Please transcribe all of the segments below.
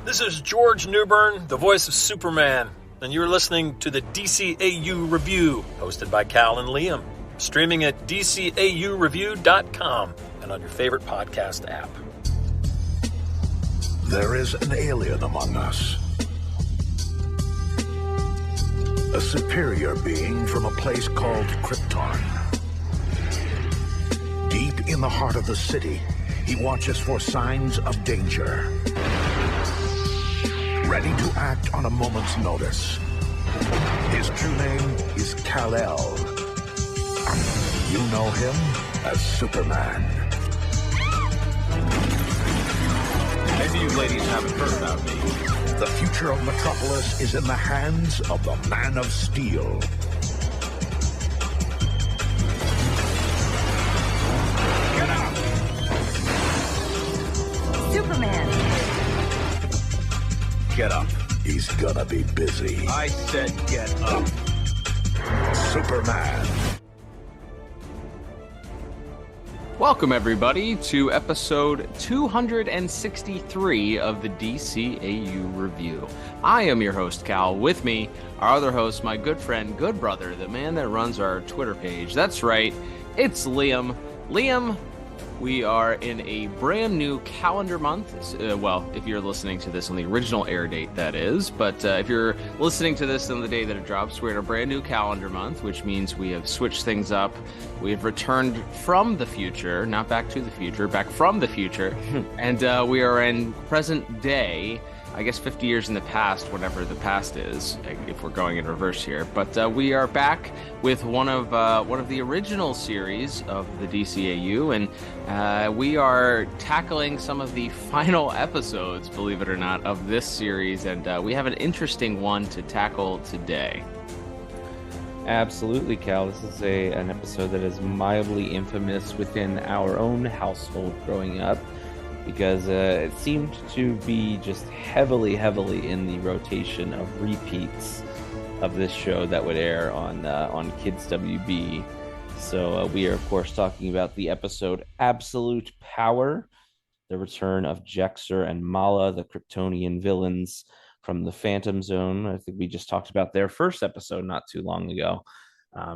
This is George Newbern, the voice of Superman, and you're listening to the DCAU Review, hosted by Cal and Liam, streaming at DCAUreview.com and on your favorite podcast app. There is an alien among us. A superior being from a place called Krypton. Deep in the heart of the city, he watches for signs of danger. Ready to act on a moment's notice. His true name is Kal-El. You know him as Superman. Maybe you ladies haven't heard about me. The future of Metropolis is in the hands of the Man of Steel. Get up! Superman! Get up. He's gonna be busy. I said get up. Superman. Welcome, everybody, to episode 263 of the DCAU Review. I am your host, Cal. With me, our other host, my good friend, good brother, the man that runs our Twitter page. That's right, it's Liam. Liam, we are in a brand new calendar month. Well, if you're listening to this on the original air date, that is. But if you're listening to this on the day that it drops, we're in a brand new calendar month, which means we have switched things up. We have returned from the future, not back to the future, back from the future. And we are in present day, I guess 50 years in the past, whatever the past is, if we're going in reverse here. But we are back with one of the original series of the DCAU, and we are tackling some of the final episodes, believe it or not, of this series, and we have an interesting one to tackle today. Absolutely, Cal. This is an episode that is mildly infamous within our own household growing up, because it seemed to be just heavily in the rotation of repeats of this show that would air on Kids WB. So we are, of course, talking about the episode Absolute Power, the return of Jax-Ur and Mala, the Kryptonian villains from the Phantom Zone. I think we just talked about their first episode not too long ago.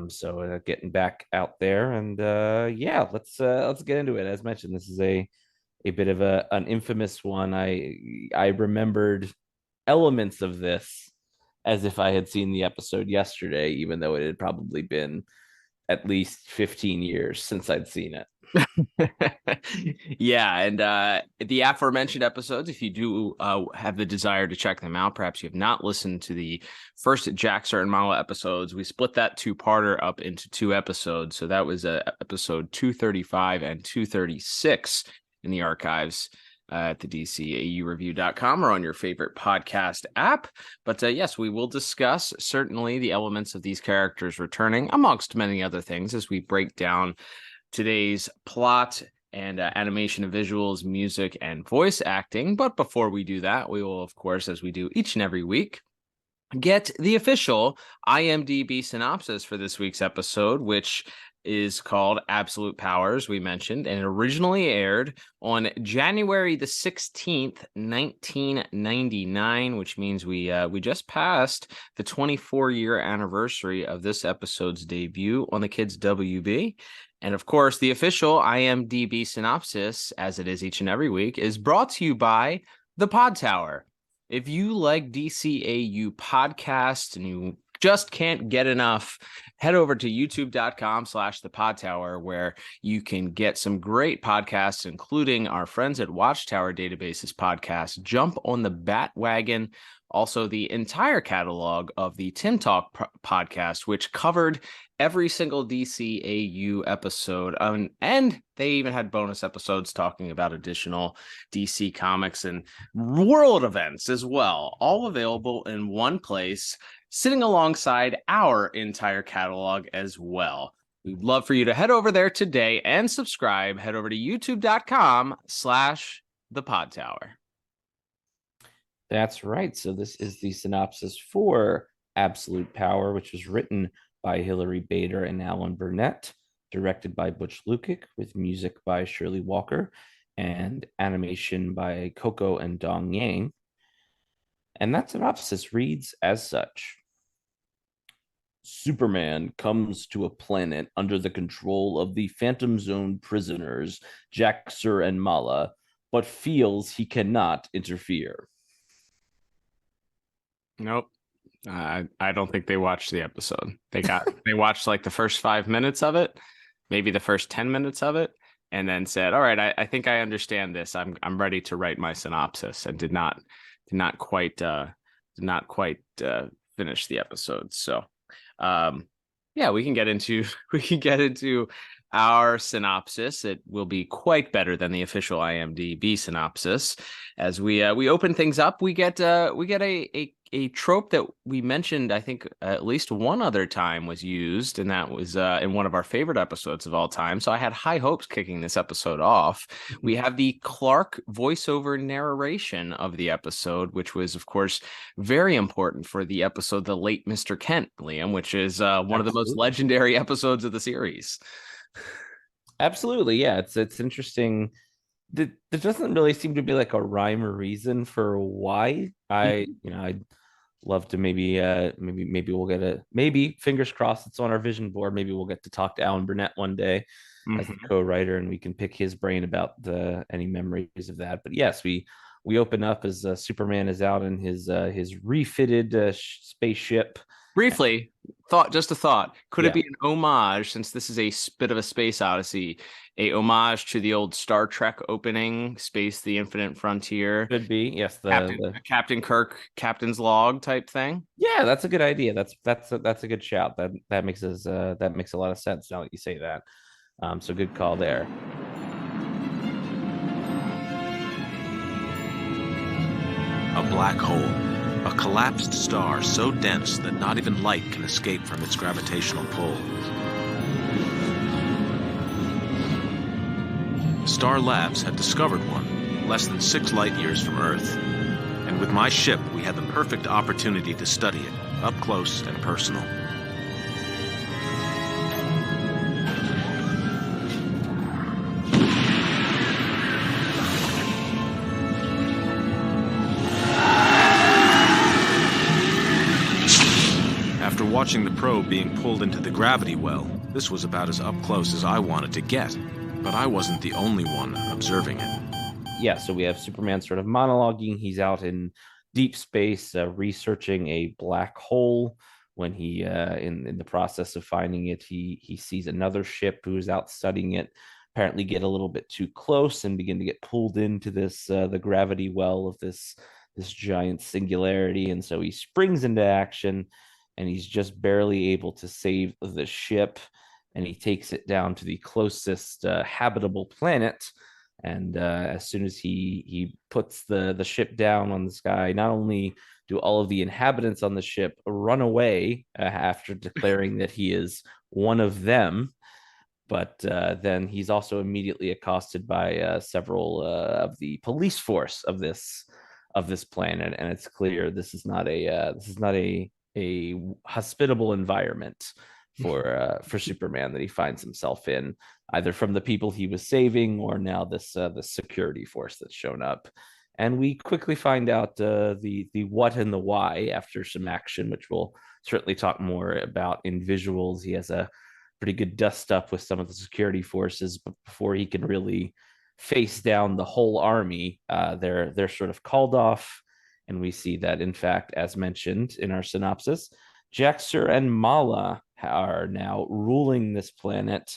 So getting back out there, and let's get into it. As mentioned, this is a bit of an infamous one. I remembered elements of this as if I had seen the episode yesterday, even though it had probably been at least 15 years since I'd seen it. Yeah, and the aforementioned episodes, if you do have the desire to check them out, perhaps you have not listened to the first Jax-Ur and Mala episodes, we split that two-parter up into two episodes. So that was episode 235 and 236 in the archives at the DCAUreview.com or on your favorite podcast app. But yes, we will discuss certainly the elements of these characters returning, amongst many other things, as we break down today's plot and animation and visuals, music, and voice acting. But before we do that, we will, of course, as we do each and every week, get the official IMDb synopsis for this week's episode, which is called Absolute Powers, we mentioned, and it originally aired on January the 16th, 1999, which means we just passed the 24-year anniversary of this episode's debut on the Kids WB. And of course, the official IMDb synopsis, as it is each and every week, is brought to you by the Pod Tower. If you like DCAU podcasts and you just can't get enough, head over to youtube.com/the Pod Tower, where you can get some great podcasts, including our friends at Watchtower Databases podcast, Jump on the Bat-Wagon, also the entire catalog of the Tim Talk podcast, which covered every single DCAU episode. And they even had bonus episodes talking about additional DC comics and world events as well, all available in one place, sitting alongside our entire catalog as well. We'd love for you to head over there today and subscribe. Head over to youtube.com/the Pod Tower. That's right. So this is the synopsis for Absolute Power, which was written by Hilary Bader and Alan Burnett, directed by Butch Lukic, with music by Shirley Walker and animation by Coco and Dong Yang. And that synopsis reads as such. Superman comes to a planet under the control of the Phantom Zone prisoners, Jax-Ur and Mala, but feels he cannot interfere. Nope. I don't think they watched the episode. They watched like the first 5 minutes of it, maybe the first 10 minutes of it, and then said, all right, I think I understand this. I'm ready to write my synopsis, and did not quite finish the episode. So yeah, we can get into our synopsis. It will be quite better than the official IMDb synopsis. As we open things up, we get a trope that we mentioned, I think at least one other time was used, and that was in one of our favorite episodes of all time. So I had high hopes kicking this episode off. We have the Clark voiceover narration of the episode, which was, of course, very important for the episode The Late Mr. Kent, Liam, which is one of the most legendary episodes of the series. Absolutely, yeah. It's interesting. There doesn't really seem to be like a rhyme or reason for why. I'd love to maybe we'll get maybe fingers crossed it's on our vision board. Maybe we'll get to talk to Alan Burnett one day as the co-writer, and we can pick his brain about any memories of that. But yes, we open up as Superman is out in his refitted spaceship. Briefly, just a thought. Could it be an homage, since this is a bit of a space odyssey, a homage to the old Star Trek opening, Space, the Infinite Frontier? Could be, yes. Captain Kirk, Captain's Log type thing. Yeah, that's a good idea. That's a good shout. That makes a lot of sense now that you say that. So good call there. A black hole. A collapsed star so dense that not even light can escape from its gravitational pull. Star Labs had discovered one, less than 6 light years from Earth. And with my ship, we had the perfect opportunity to study it, up close and personal. After watching the probe being pulled into the gravity well, this was about as up close as I wanted to get. But I wasn't the only one observing it. Yeah, so we have Superman sort of monologuing. He's out in deep space researching a black hole. When he, in the process of finding it, he sees another ship who's out studying it, apparently get a little bit too close and begin to get pulled into this the gravity well of this giant singularity. And so he springs into action, and he's just barely able to save the ship, and he takes it down to the closest habitable planet. And as soon as he puts the ship down on the sky, not only do all of the inhabitants on the ship run away after declaring that he is one of them, but then he's also immediately accosted by several of the police force of this planet, and it's clear this is not a hospitable environment for Superman that he finds himself in, either from the people he was saving or now this security force that's shown up. And we quickly find out the what and the why after some action, which we'll certainly talk more about in visuals. He has a pretty good dust up with some of the security forces, but before he can really face down the whole army, they're sort of called off. And we see that, in fact, as mentioned in our synopsis, Jax-Ur and Mala are now ruling this planet.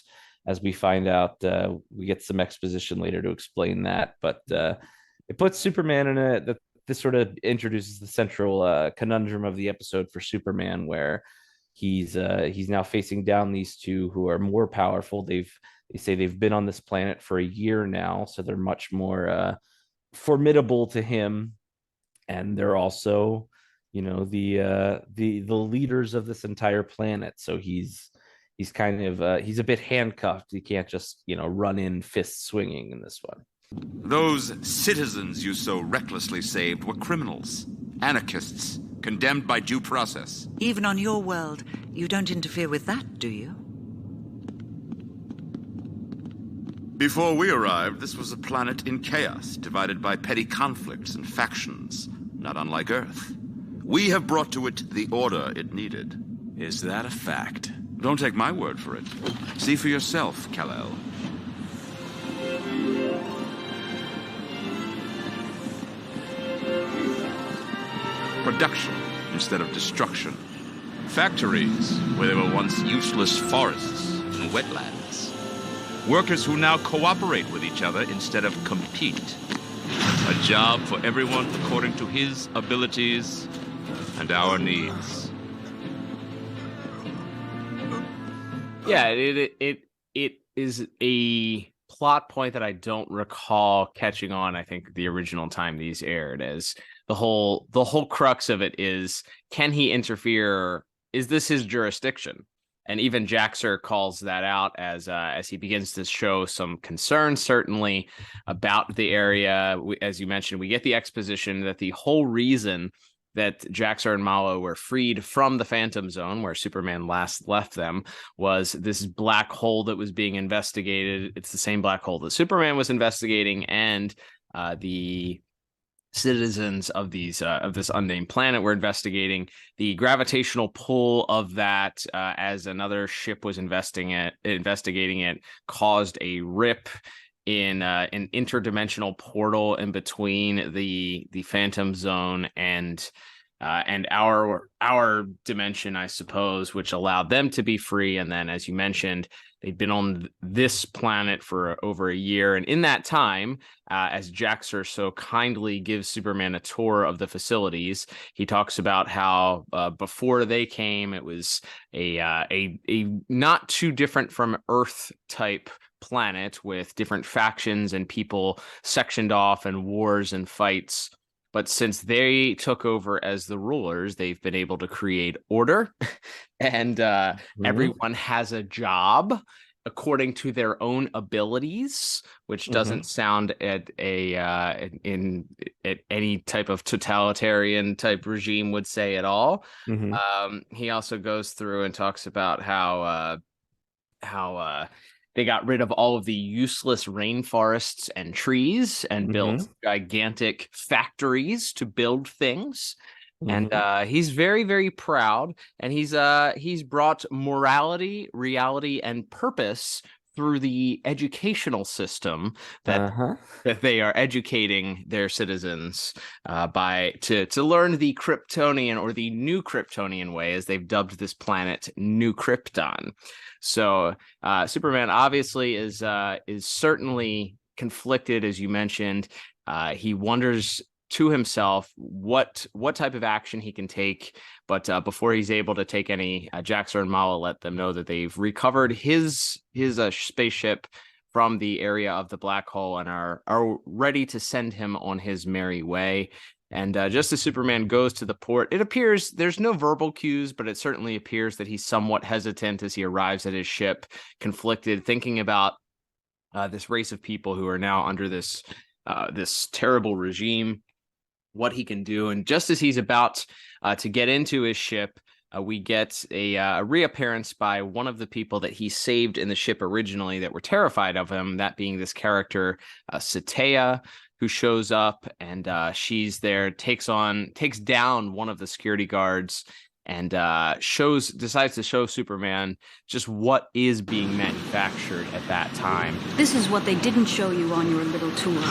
As we find out, we get some exposition later to explain that, but it puts Superman in this sort of introduces the central conundrum of the episode for Superman, where he's now facing down these two who are more powerful. They say they've been on this planet for a year now, so they're much more formidable to him. And they're also, the leaders of this entire planet. So he's kind of he's a bit handcuffed. He can't just run in fists swinging in this one. Those citizens you so recklessly saved were criminals, anarchists, condemned by due process. Even on your world, you don't interfere with that, do you? Before we arrived, this was a planet in chaos, divided by petty conflicts and factions. not unlike Earth. We have brought to it the order it needed. Is that a fact? Don't take my word for it. See for yourself, Kal-El. Production instead of destruction. Factories where there were once useless forests and wetlands. Workers who now cooperate with each other instead of compete. A job for everyone according to his abilities and our needs. Yeah, it is a plot point that I don't recall catching on. I think the original time these aired, as the whole crux of it is, can he interfere? Is this his jurisdiction? And even Jax-Ur calls that out as he begins to show some concern, certainly, about the area. As you mentioned, we get the exposition that the whole reason that Jax-Ur and Mala were freed from the Phantom Zone, where Superman last left them, was this black hole that was being investigated. It's the same black hole that Superman was investigating, and the citizens of this unnamed planet were investigating. The gravitational pull of that, as another ship was investigating it, caused a rip in an interdimensional portal in between the Phantom Zone and our dimension, I suppose, which allowed them to be free. And then, as you mentioned, they'd been on this planet for over a year. And in that time, as Jax-Ur so kindly gives Superman a tour of the facilities, he talks about how before they came, it was a not too different from Earth type planet with different factions and people sectioned off and wars and fights. But since they took over as the rulers, they've been able to create order, and everyone has a job according to their own abilities, which doesn't sound at any type of totalitarian type regime would say at all. He also goes through and talks about how they got rid of all of the useless rainforests and trees and built gigantic factories to build things. And he's very, very proud. And he's brought morality, reality, and purpose through the educational system that they are educating their citizens to learn the Kryptonian, or the new Kryptonian way, as they've dubbed this planet, New Krypton. So Superman obviously is certainly conflicted, as you mentioned. He wonders to himself what type of action he can take, but before he's able to take any, Jax-Ur and Mala let them know that they've recovered his spaceship from the area of the black hole and are ready to send him on his merry way. And just as Superman goes to the port, it appears there's no verbal cues, but it certainly appears that he's somewhat hesitant as he arrives at his ship, conflicted, thinking about this race of people who are now under this terrible regime, what he can do. And just as he's about to get into his ship, we get a reappearance by one of the people that he saved in the ship originally that were terrified of him, that being this character, Satea, who shows up, and she's there, takes down one of the security guards, and decides to show Superman just what is being manufactured at that time. This is what they didn't show you on your little tour.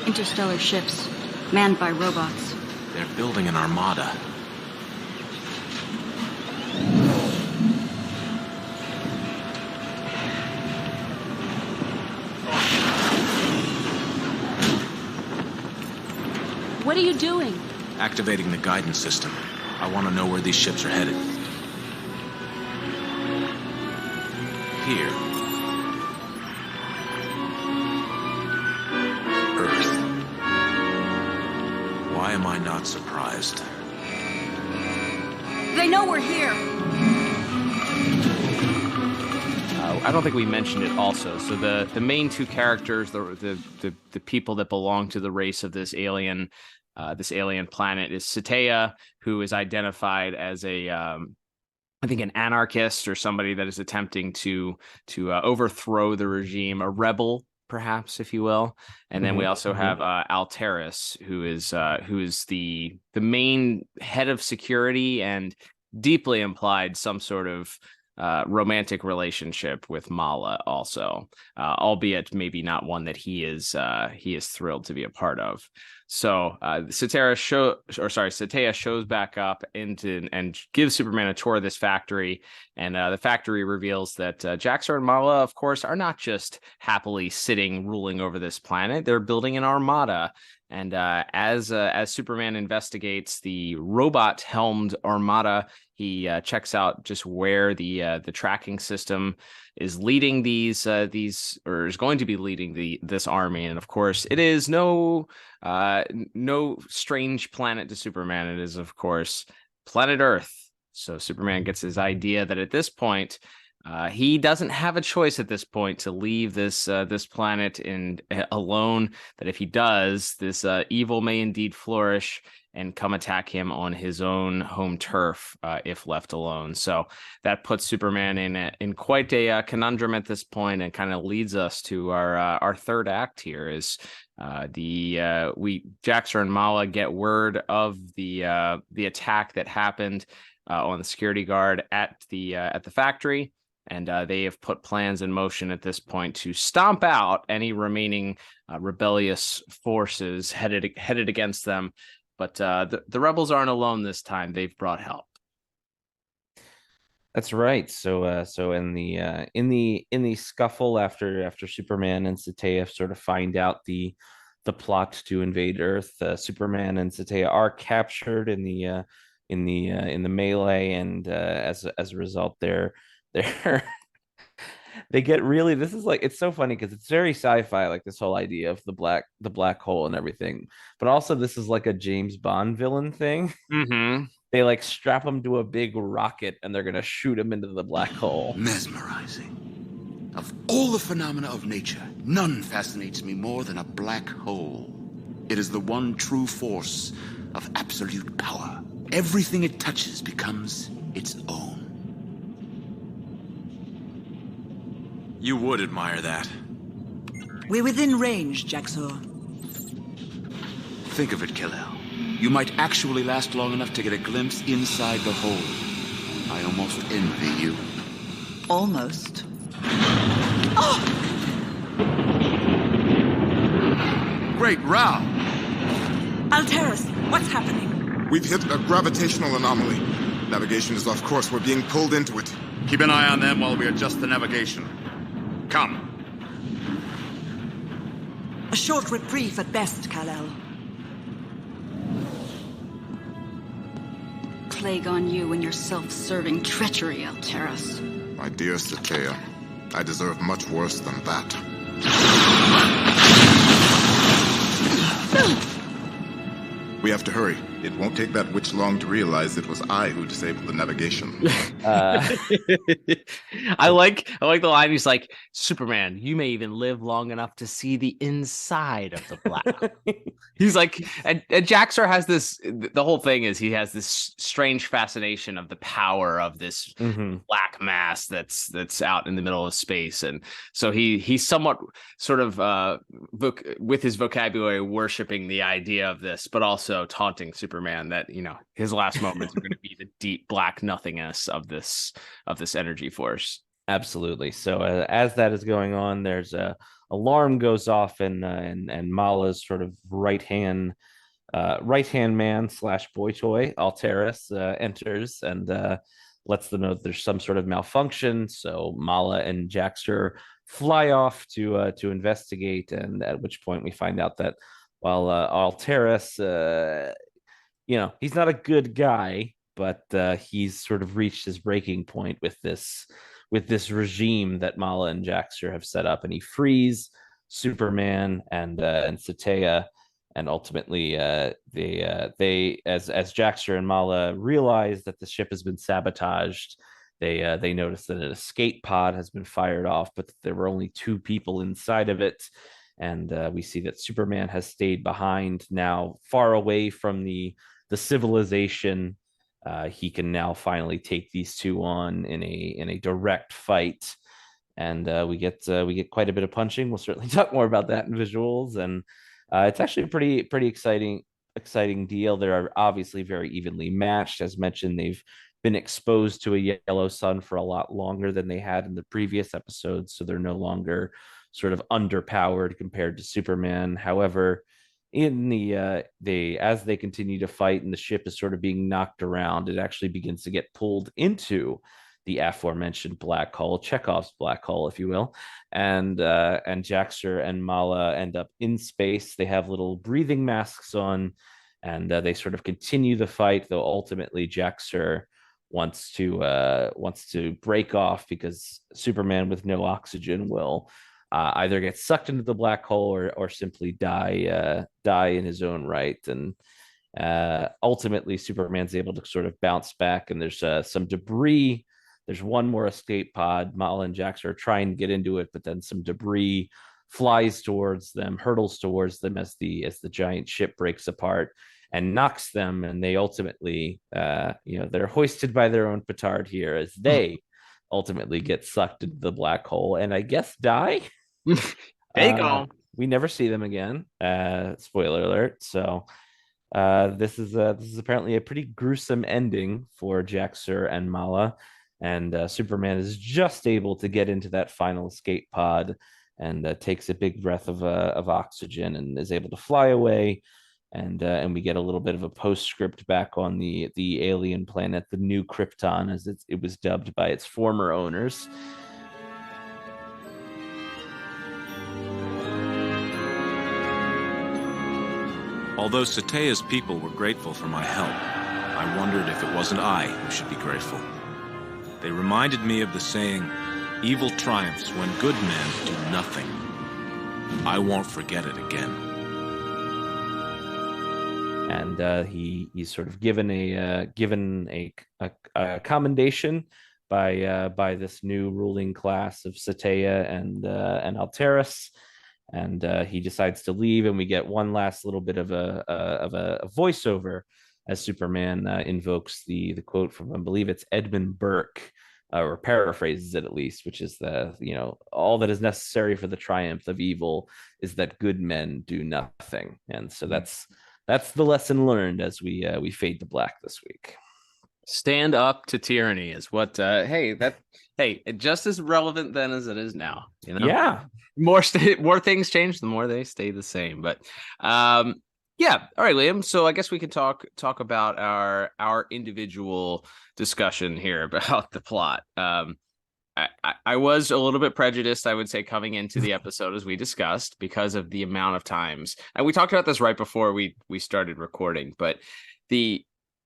Interstellar ships, manned by robots. They're building an armada. What are you doing? Activating the guidance system. I want to know where these ships are headed. Here. Earth. Why am I not surprised? They know we're here. I don't think we mentioned it also. So the main two characters, the people that belong to the race of this alien, this alien planet is Satea, who is identified as I think an anarchist or somebody that is attempting to overthrow the regime, a rebel, perhaps, if you will. And then we also have Alteris, who is the main head of security and deeply implied some sort of romantic relationship with Mala, also, albeit maybe not one that he is thrilled to be a part of. So Satea shows back up and gives Superman a tour of this factory, and the factory reveals that Jax-Ur and Mala, of course, are not just happily sitting ruling over this planet; they're building an armada. And as Superman investigates the robot-helmed armada, he checks out just where the tracking system is leading these or is going to be leading this army. And of course, it is no strange planet to Superman. It is, of course, planet Earth. So Superman gets his idea that at this point, he doesn't have a choice at this point to leave this planet alone. That if he does, this evil may indeed flourish and come attack him on his own home turf if left alone. So that puts Superman in quite a conundrum at this point, and kind of leads us to our third act here. Is Jax-Ur and Mala get word of the attack that happened on the security guard at the factory. And they have put plans in motion at this point to stomp out any remaining rebellious forces headed against them. But the rebels aren't alone this time. They've brought help. That's right. So in the scuffle after Superman and Satea sort of find out the plot to invade Earth, Superman and Satea are captured in the melee, and as a result, they're they get really, this is like, it's so funny because it's very sci-fi, like this whole idea of the black hole and everything, but also this is like a James Bond villain thing. They like strap him to a big rocket and they're gonna shoot him into the black hole. Mesmerizing. Of all the phenomena of nature, none fascinates me more than a black hole. It is the one true force of absolute power. Everything it touches becomes its own. You would admire that. We're within range, Jax-Ur. Think of it, Kal-El. You might actually last long enough to get a glimpse inside the hole. I almost envy you. Almost. Oh! Great row! Alteris, what's happening? We've hit a gravitational anomaly. Navigation is off course. We're being pulled into it. Keep an eye on them while we adjust the navigation. Come. A short reprieve at best, Kal-El. Plague on you and your self-serving treachery, Alteris. My dear Satea, I deserve much worse than that. We have to hurry. It won't take that witch long to realize it was I who disabled the navigation. I like the line. He's like, Superman, you may even live long enough to see the inside of the black. He's like, and Jax-Ur has this, the whole thing is he has this strange fascination of the power of this black mass that's out in the middle of space. And so he's somewhat sort of with his vocabulary worshiping the idea of this, but also taunting Superman that, you know, his last moments are going to be the deep black nothingness of this energy force. Absolutely. So as that is going on, there's a alarm goes off, and Mala's sort of right hand man / boy toy Alteris enters and lets them know that there's some sort of malfunction. So Mala and Jax-Ur fly off to investigate, and at which point we find out that while Alteris, he's not a good guy, but he's sort of reached his breaking point with this regime that Mala and Jax-Ur have set up, and he frees Superman and Satea, and ultimately they as Jax-Ur and Mala realize that the ship has been sabotaged, they notice that an escape pod has been fired off, but there were only 2 people inside of it. And we see that Superman has stayed behind now, far away from the civilization. He can now finally take these two on in a direct fight, and we get quite a bit of punching. We'll certainly talk more about that in visuals, and it's actually a pretty exciting deal. They're obviously very evenly matched. As mentioned, they've been exposed to a yellow sun for a lot longer than they had in the previous episodes, so they're no longer sort of underpowered compared to Superman. However, in as they continue to fight and the ship is sort of being knocked around, it actually begins to get pulled into the aforementioned black hole, Chekhov's black hole, if you will, and Jax-Ur and Mala end up in space. They have little breathing masks on, and they sort of continue the fight, though ultimately Jax-Ur wants to break off because Superman with no oxygen will either get sucked into the black hole or simply die in his own right. And ultimately Superman's able to sort of bounce back, and there's some debris. There's one more escape pod. Mala and Jax are trying to get into it, but then some debris flies towards them, hurtles towards them as the giant ship breaks apart and knocks them, and they ultimately they're hoisted by their own petard here as they ultimately get sucked into the black hole and I guess die. There you go. We never see them again. Spoiler alert. So this is apparently a pretty gruesome ending for Jax-Ur and Mala, and Superman is just able to get into that final escape pod and takes a big breath of oxygen and is able to fly away. And we get a little bit of a postscript back on the alien planet, the New Krypton, as it was dubbed by its former owners. Although Satea's people were grateful for my help, I wondered if it wasn't I who should be grateful. They reminded me of the saying, "Evil triumphs when good men do nothing." I won't forget it again. And he's sort of given a commendation by this new ruling class of Satea and Alteris, and he decides to leave, and we get one last little bit of a voiceover as Superman invokes the quote from, I believe it's Edmund Burke, or paraphrases it at least, which is all that is necessary for the triumph of evil is that good men do nothing. And so that's the lesson learned as we fade to black this week. Stand up to tyranny is what just as relevant then as it is now. Yeah. More things change, the more they stay the same. But yeah. All right, Liam. So I guess we can talk about our individual discussion here about the plot. I was a little bit prejudiced, I would say, coming into the episode, as we discussed, because of the amount of times. And we talked about this right before we started recording, but the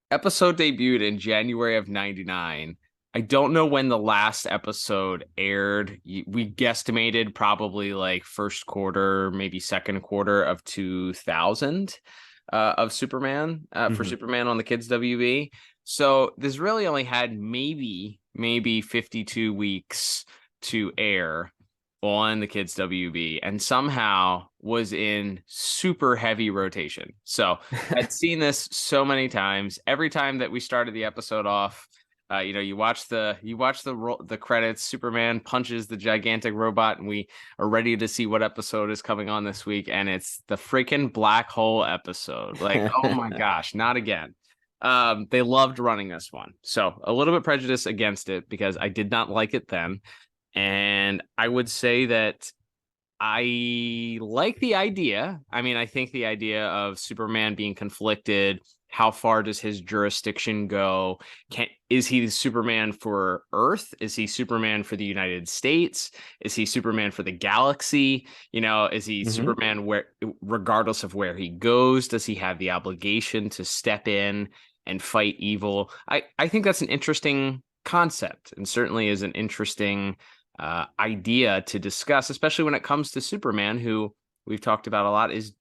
episode debuted in January of 1999. I don't know when the last episode aired. We guesstimated probably like first quarter, maybe second quarter of 2000 of Superman for Superman on the Kids WB. So this really only had maybe 52 weeks to air on the Kids WB, and somehow was in super heavy rotation. So I'd seen this so many times. Every time that we started the episode off, you watch the credits. Superman punches the gigantic robot, and we are ready to see what episode is coming on this week. And it's the freaking black hole episode. Like, oh my gosh, not again. They loved running this one. So a little bit prejudiced against it because I did not like it then. And I would say that I like the idea. I mean, I think the idea of Superman being conflicted, how far does his jurisdiction go? Is he Superman for Earth? Is he Superman for the United States? Is he Superman for the galaxy? Is he Superman regardless of where he goes? Does he have the obligation to step in and fight evil? I think that's an interesting concept, and certainly is an interesting idea to discuss, especially when it comes to Superman, who we've talked about a lot, is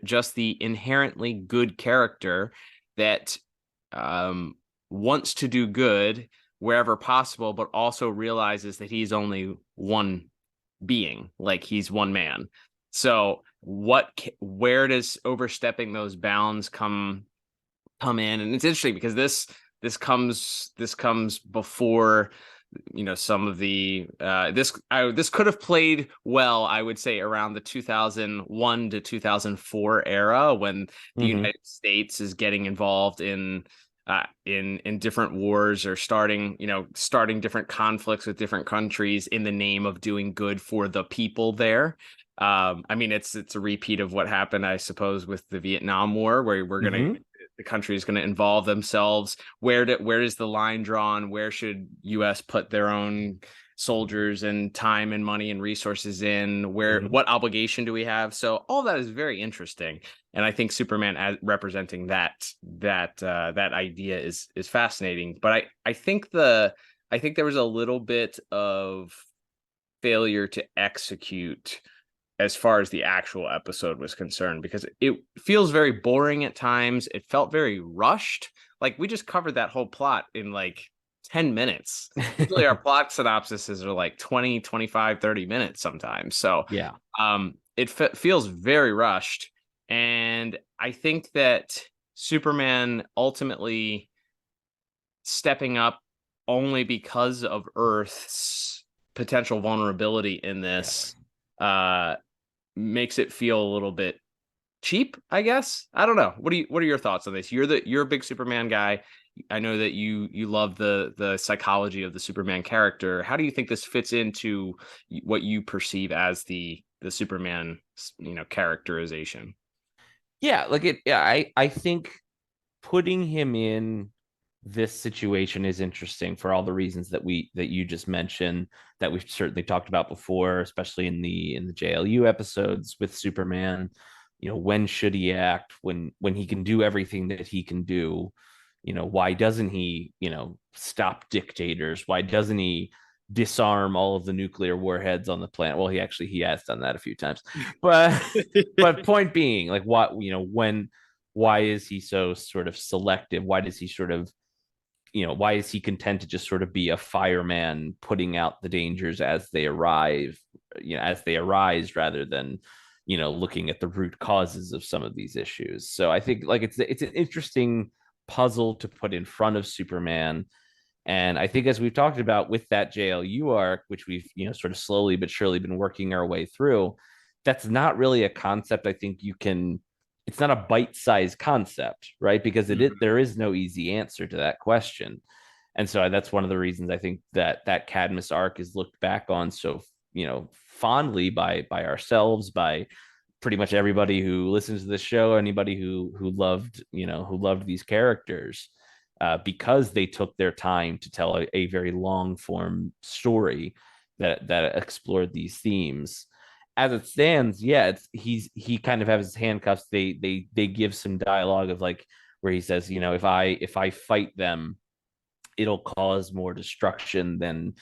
just the inherently good character that wants to do good wherever possible, but also realizes that he's only one being, like he's one man. So where does overstepping those bounds come in? And it's interesting because this comes before, some of the this could have played well, I would say, around the 2001 to 2004 era, when the United States is getting involved in different wars, or starting different conflicts with different countries in the name of doing good for the people there. I mean, it's a repeat of what happened, I suppose, with the Vietnam War, where the country is going to involve themselves. Where is the line drawn? Where should U.S. put their own soldiers and time and money and resources in? What obligation do we have? So all that is very interesting, and I think Superman as representing that idea is fascinating. But I think there was a little bit of failure to execute as far as the actual episode was concerned, because it feels very boring at times. It felt very rushed. Like, we just covered that whole plot in like 10 minutes. Usually our plot synopsises are like 20, 25, 30 minutes sometimes. So yeah, it feels very rushed. And I think that Superman ultimately stepping up only because of Earth's potential vulnerability in this, makes it feel a little bit cheap, I guess. I don't know. What are your thoughts on this? You're a big Superman guy. I know that you love the psychology of the Superman character. How do you think this fits into what you perceive as the Superman, characterization? Yeah, I think putting him in this situation is interesting for all the reasons that you just mentioned, that we've certainly talked about before, especially in the JLU episodes with Superman. When should he act? When he can do everything that he can do? Why doesn't he, stop dictators? Why doesn't he disarm all of the nuclear warheads on the planet? Well, he has done that a few times, but point being, like, why is he so sort of selective? Why does he sort of, why is he content to just sort of be a fireman, putting out the dangers as they arise, rather than, looking at the root causes of some of these issues? So I think, like, it's an interesting puzzle to put in front of Superman. And I think, as we've talked about with that JLU arc, which we've, sort of slowly but surely been working our way through, that's not really a concept I think it's not a bite-sized concept, right? Because there is no easy answer to that question. And so that's one of the reasons I think that Cadmus arc is looked back on so, fondly by ourselves, by pretty much everybody who listens to this show, anybody who loved these characters, because they took their time to tell a very long form story that explored these themes. As it stands, he kind of has his handcuffs. They give some dialogue of, like, where he says, if I fight them, it'll cause more destruction than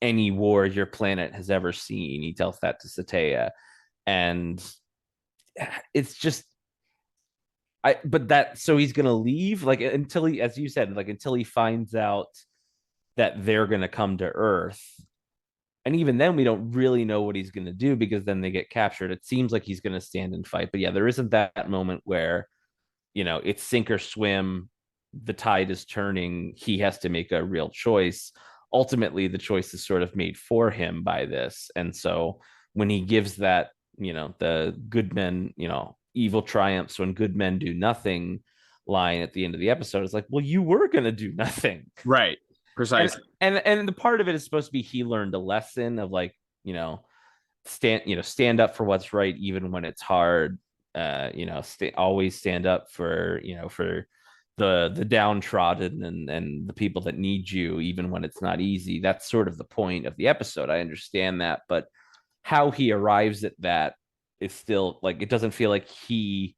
any war your planet has ever seen. He tells that to Satya, and it's just, so he's gonna leave, like, until he, as you said, like, until he finds out that they're gonna come to Earth. And even then, we don't really know what he's going to do, because then they get captured. It seems like he's going to stand and fight. But yeah, there isn't that moment where, it's sink or swim. The tide is turning. He has to make a real choice. Ultimately, the choice is sort of made for him by this. And so when he gives that, the good men, evil triumphs when good men do nothing line at the end of the episode, it's like, well, you were going to do nothing. Right. Precisely. And the part of it is supposed to be he learned a lesson of, like, stand up for what's right even when it's hard. Always stand up for the downtrodden and the people that need you even when it's not easy. That's sort of the point of the episode. I understand that, but how he arrives at that is still, like, it doesn't feel like he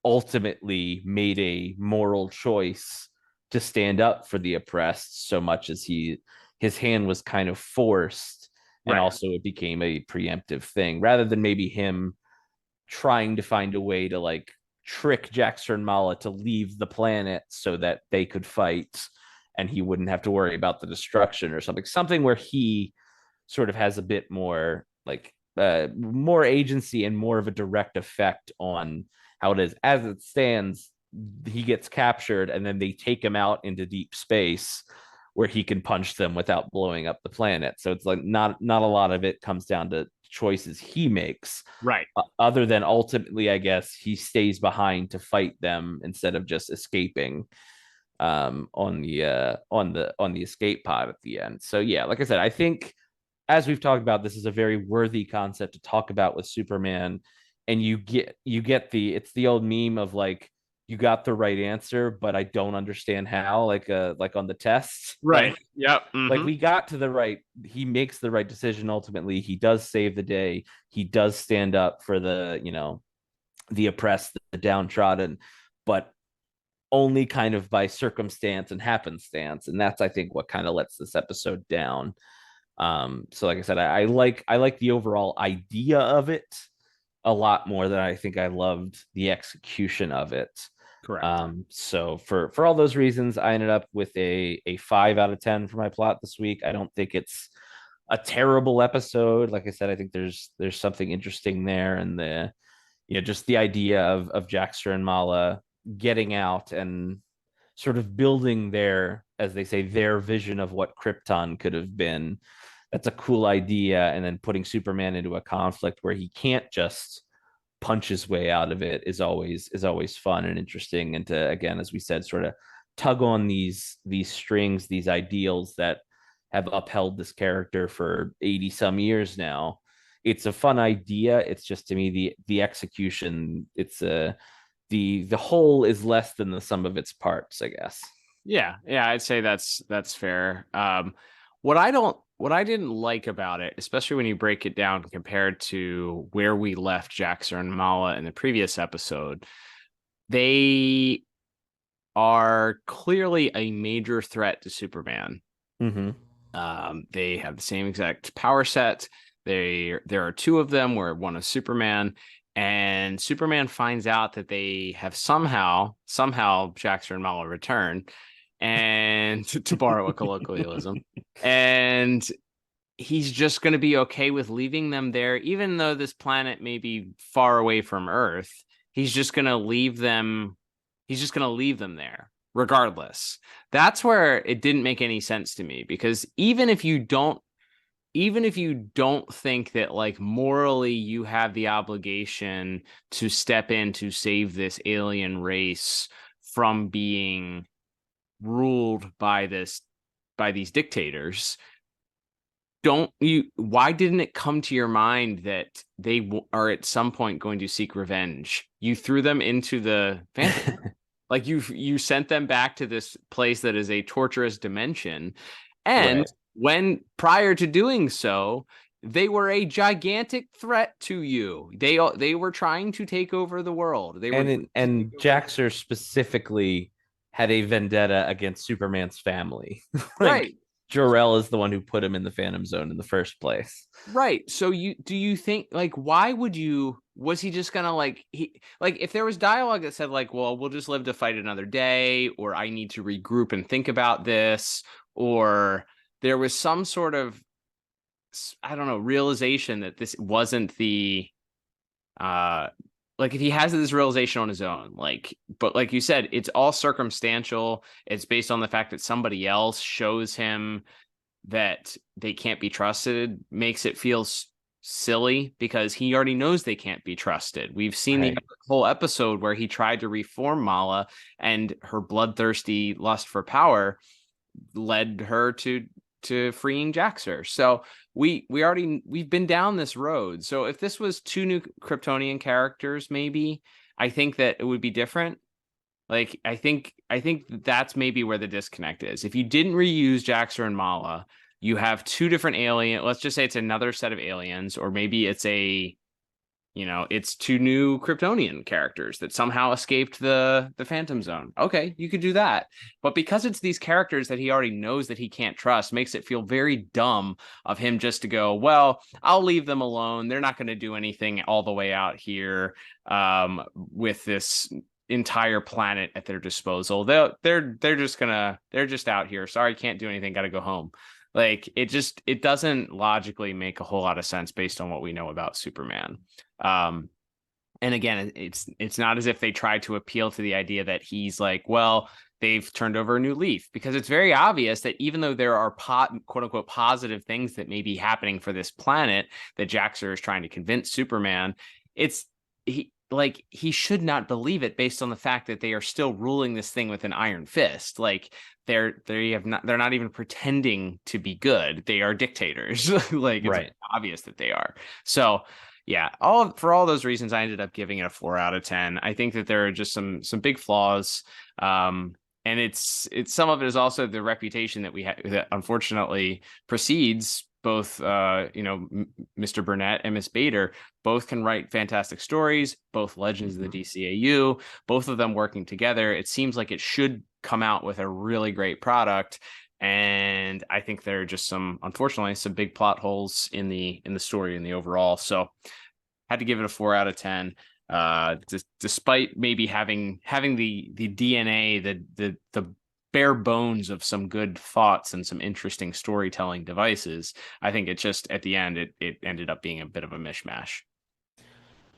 ultimately made a moral choice to stand up for the oppressed, so much as his hand was kind of forced, and also it became a preemptive thing, rather than maybe him trying to find a way to, like, trick Jax-Ur and Mala to leave the planet so that they could fight and he wouldn't have to worry about the destruction, or something where he sort of has a bit more, like more agency and more of a direct effect on how it is. As it stands, he gets captured and then they take him out into deep space where he can punch them without blowing up the planet. So it's like not a lot of it comes down to choices he makes, right? Other than ultimately, I guess, he stays behind to fight them instead of just escaping on the escape pod at the end. So yeah, like I said, I think, as we've talked about, this is a very worthy concept to talk about with Superman. And you get it's the old meme of like, you got the right answer, but I don't understand how, like on the test. Right. Like, yep. like we got to the right, he makes the right decision ultimately. He does save the day. He does stand up for the, the oppressed, the downtrodden, but only kind of by circumstance and happenstance. And that's, I think, what kind of lets this episode down. So like I said, I like the overall idea of it a lot more than I think I loved the execution of it. Correct. So for all those reasons, I ended up with a 5 out of 10 for my plot this week. I don't think it's a terrible episode. Like I said, I think there's something interesting there, and the just the idea of Jax-Ur and Mala getting out and sort of building their, as they say, their vision of what Krypton could have been. That's a cool idea. And then putting Superman into a conflict where he can't just punch his way out of it is always fun and interesting. And to, again, as we said, sort of tug on these strings, these ideals that have upheld this character for 80 some years now. It's a fun idea. It's just, to me, the execution, it's the whole is less than the sum of its parts, I guess. Yeah, I'd say that's fair. What I didn't like about it, especially when you break it down compared to where we left Jax-Ur and Mala in the previous episode, they are clearly a major threat to Superman. Mm-hmm. They have the same exact power set. There are two of them, where one is Superman, and Superman finds out that they have somehow Jax-Ur and Mala return, and to borrow a colloquialism, and he's just going to be okay with leaving them there, even though this planet may be far away from Earth. He's just going to leave them. He's just going to leave them there regardless. That's where it didn't make any sense to me, because even if you don't think that, like, morally you have the obligation to step in to save this alien race from being ruled by these dictators, why didn't it come to your mind that they are at some point going to seek revenge? You threw them into the Phantom. Like, you sent them back to this place that is a torturous dimension, and right. When prior to doing so, they were a gigantic threat to you. They were trying to take over the world. And Jax-Ur specifically had a vendetta against Superman's family. Right. Jor-El is the one who put him in the Phantom Zone in the first place. Right. So do you think, like, why would you? Was he just gonna if there was dialogue that said, like, well, we'll just live to fight another day, or I need to regroup and think about this, or there was some sort of, I don't know, realization that this wasn't the, like, if he has this realization on his own, but like you said, it's all circumstantial. It's based on the fact that somebody else shows him that they can't be trusted, makes it feel silly, because he already knows they can't be trusted. We've seen the whole episode where he tried to reform Mala, and her bloodthirsty lust for power led her to freeing Jax-Ur. So we've been down this road. So if this was two new Kryptonian characters, maybe I think that it would be different. Like, I think that's maybe where the disconnect is. If you didn't reuse Jax-Ur and Mala, you have two different alien. Let's just say it's another set of aliens, or maybe it's it's two new Kryptonian characters that somehow escaped the Phantom Zone. Okay, you could do that. But because it's these characters that he already knows that he can't trust, makes it feel very dumb of him just to go, well, I'll leave them alone. They're not going to do anything all the way out here with this entire planet at their disposal. They're just out here. Sorry, can't do anything. Got to go home. Like it doesn't logically make a whole lot of sense based on what we know about Superman. And again, it's not as if they tried to appeal to the idea that he's like, well, they've turned over a new leaf, because it's very obvious that even though there are quote unquote positive things that may be happening for this planet that Jax-Ur is trying to convince Superman, he should not believe it based on the fact that they are still ruling this thing with an iron fist. Like they're not even pretending to be good. They are dictators. Like it's obvious that they are. So yeah, for all those reasons, I ended up giving it a 4 out of 10. I think that there are just some big flaws. And it's some of it is also the reputation that we have that unfortunately precedes both Mr. Burnett and Miss Bader. Both can write fantastic stories, both legends of the DCAU, both of them working together. It seems like it should come out with a really great product. And I think there are just unfortunately some big plot holes in the story and the overall. So had to give it a 4 out of 10. Despite maybe having the DNA, the bare bones of some good thoughts and some interesting storytelling devices, I think it just at the end it ended up being a bit of a mishmash.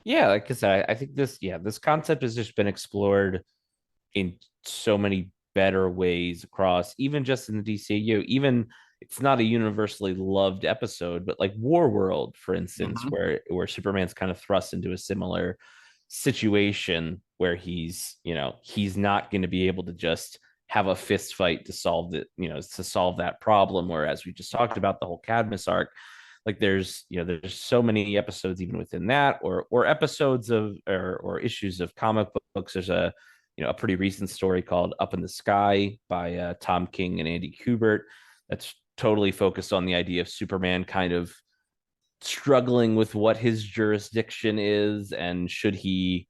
Yeah, like I said, I think this concept has just been explored in so many better ways across, even just in the DCAU. Even it's not a universally loved episode, but like War World, for instance, where Superman's kind of thrust into a similar situation where he's not going to be able to just have a fist fight to solve that problem. Whereas we just talked about the whole Cadmus arc, like there's so many episodes even within that, or episodes of or issues of comic books. There's a pretty recent story called Up in the Sky by Tom King and Andy Kubert that's totally focused on the idea of Superman kind of struggling with what his jurisdiction is, and should he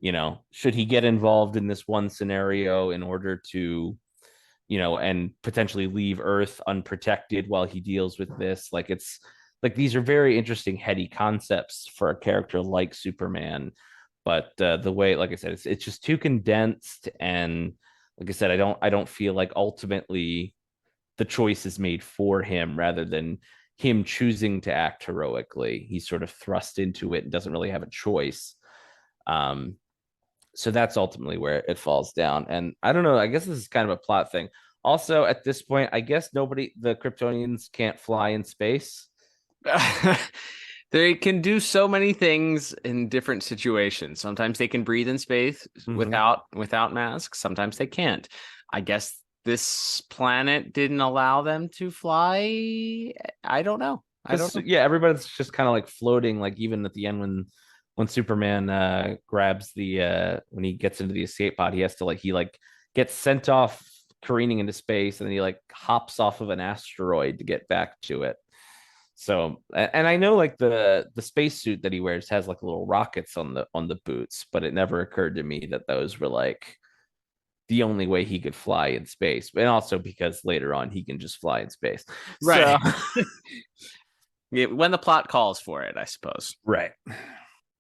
get involved in this one scenario in order to and potentially leave Earth unprotected while he deals with this. Like it's like these are very interesting heady concepts for a character like Superman, but the way, like I said, it's just too condensed. And like I said, I don't feel like ultimately the choice is made for him rather than him choosing to act heroically. He's sort of thrust into it and doesn't really have a choice. So that's ultimately where it falls down. And I don't know, I guess this is kind of a plot thing. Also, at this point, I guess the Kryptonians can't fly in space. They can do so many things in different situations. Sometimes they can breathe in space without masks. Sometimes they can't. I guess this planet didn't allow them to fly. I don't know. Yeah, everybody's just kind of like floating. Like even at the end when Superman grabs when he gets into the escape pod, he has to he gets sent off careening into space, and then he hops off of an asteroid to get back to it. So, and I know the spacesuit that he wears has little rockets on the boots, but it never occurred to me that those were the only way he could fly in space. And also because later on he can just fly in space. Right. So, yeah, when the plot calls for it, I suppose. Right.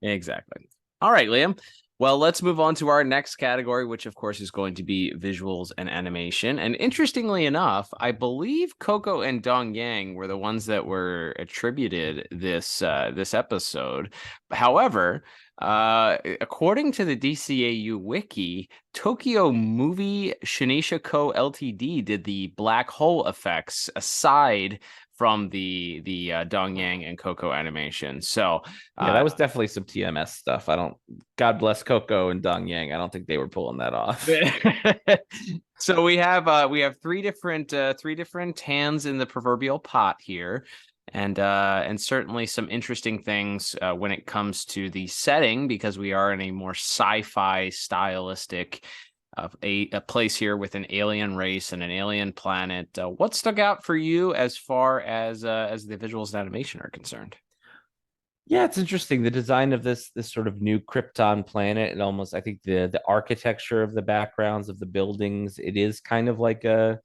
Exactly. All right, Liam. Well, let's move on to our next category, which of course is going to be visuals and animation. And interestingly enough, I believe Coco and Dong Yang were the ones that were attributed this episode. However, according to the DCAU wiki, Tokyo Movie Shinisha Co. Ltd. did the black hole effects aside from the Dong Yang and Coco animation. So yeah, that was definitely some TMS stuff. God bless Coco and Dong Yang. I don't think they were pulling that off. So we have three different hands in the proverbial pot here. And certainly some interesting things when it comes to the setting, because we are in a more sci-fi stylistic a place here with an alien race and an alien planet. What stuck out for you as far as the visuals and animation are concerned? Yeah, it's interesting. The design of this sort of new Krypton planet, and almost, I think the architecture of the backgrounds of the buildings, it is kind of like a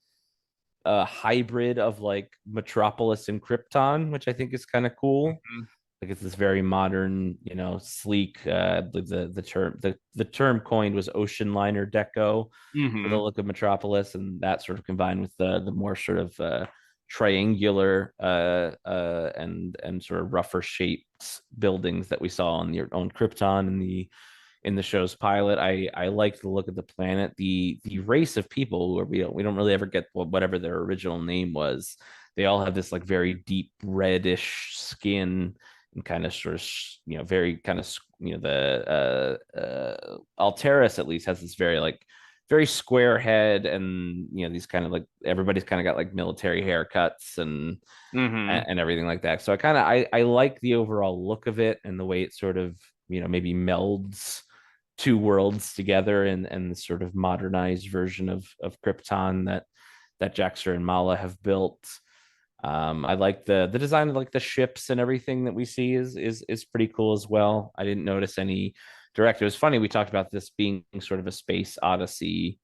hybrid of Metropolis and Krypton, which I think is kind of cool. Mm-hmm. It's this very modern, sleek. The term coined was ocean liner deco for the look of Metropolis, and that sort of combined with the more sort of triangular and sort of rougher shaped buildings that we saw on Krypton in the show's pilot. I like the look of the planet. The race of people where we don't really ever get whatever their original name was. They all have this like very deep reddish skin and kind of sort of very kind of the Alteris at least has this very square head, and these kind of like everybody's kind of got like military haircuts and everything like that. So I like the overall look of it and the way it sort of maybe melds two worlds together and the sort of modernized version of Krypton that Jax-Ur and Mala have built. I like the design of like the ships and everything that we see is pretty cool as well. I didn't notice any direct. It was funny, we talked about this being sort of a space odyssey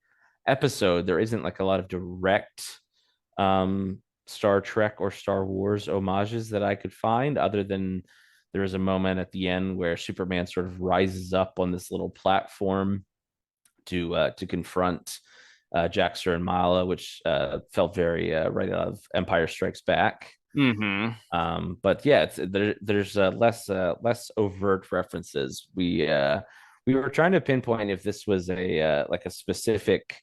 episode. There isn't like a lot of direct Star Trek or Star Wars homages that I could find, other than there is a moment at the end where Superman sort of rises up on this little platform to confront Jax-Ur and Mala, which felt very right out of Empire Strikes Back. But yeah, there's less overt references. We were trying to pinpoint if this was a like a specific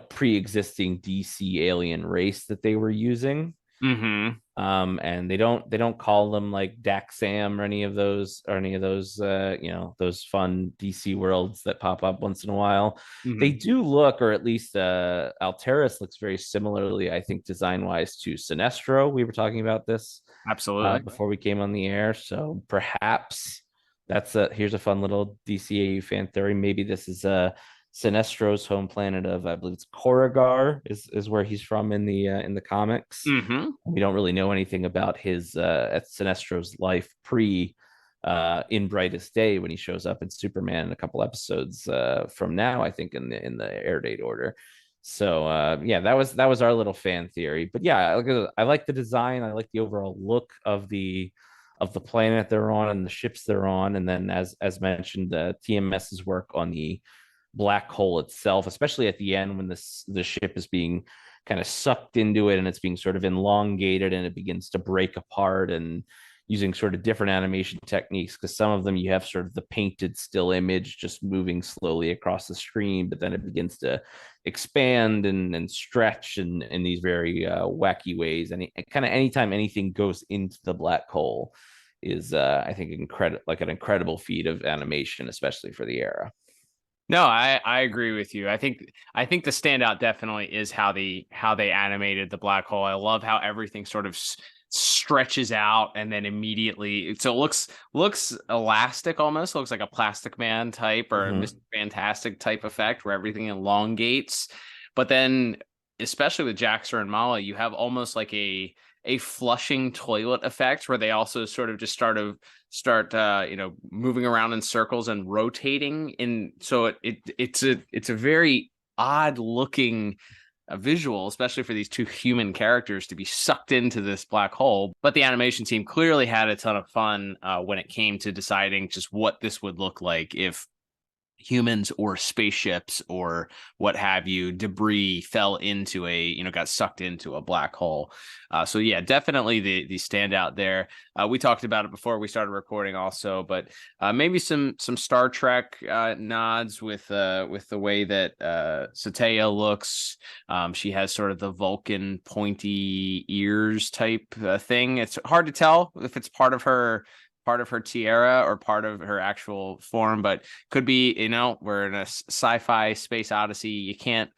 pre-existing DC alien race that they were using. And they don't call them like Daxam or any of those those fun DC worlds that pop up once in a while. They do look, or at least Alteris looks very similarly, I think, design wise to Sinestro. We were talking about this absolutely before we came on the air, so perhaps here's a fun little DCAU fan theory. Maybe this is Sinestro's home planet of, I believe it's Corrigar is where he's from in the comics. We don't really know anything about his Sinestro's life pre in Brightest Day, when he shows up in Superman in a couple episodes from now, I think, in the air date order. So yeah, that was our little fan theory. But yeah, I like the design. I like the overall look of the planet they're on and the ships they're on. And then as mentioned, TMS's work on the black hole itself, especially at the end when the ship is being kind of sucked into it and it's being sort of elongated and it begins to break apart, and using sort of different animation techniques, because some of them you have sort of the painted still image just moving slowly across the screen, but then it begins to expand and stretch in these very wacky ways. And kind of anytime anything goes into the black hole is I think an incredible feat of animation, especially for the era. No, I agree with you. I think the standout definitely is how they animated the black hole. I love how everything sort of stretches out and then immediately, so it looks elastic, almost looks like a Plastic Man type or a Mr. Fantastic type effect where everything elongates. But then, especially with Jax-Ur and Mala, you have almost like a flushing toilet effect where they also sort of just start moving around in circles and rotating. And so it's a very odd looking visual, especially for these two human characters to be sucked into this black hole. But the animation team clearly had a ton of fun when it came to deciding just what this would look like if humans or spaceships or what have you, debris fell into got sucked into a black hole. So yeah, definitely the standout there. We talked about it before we started recording also, but maybe some Star Trek nods with the way that Sataya looks. She has sort of the Vulcan pointy ears type thing. It's hard to tell if it's part of her tiara or part of her actual form, but could be, we're in a sci-fi space odyssey. You can't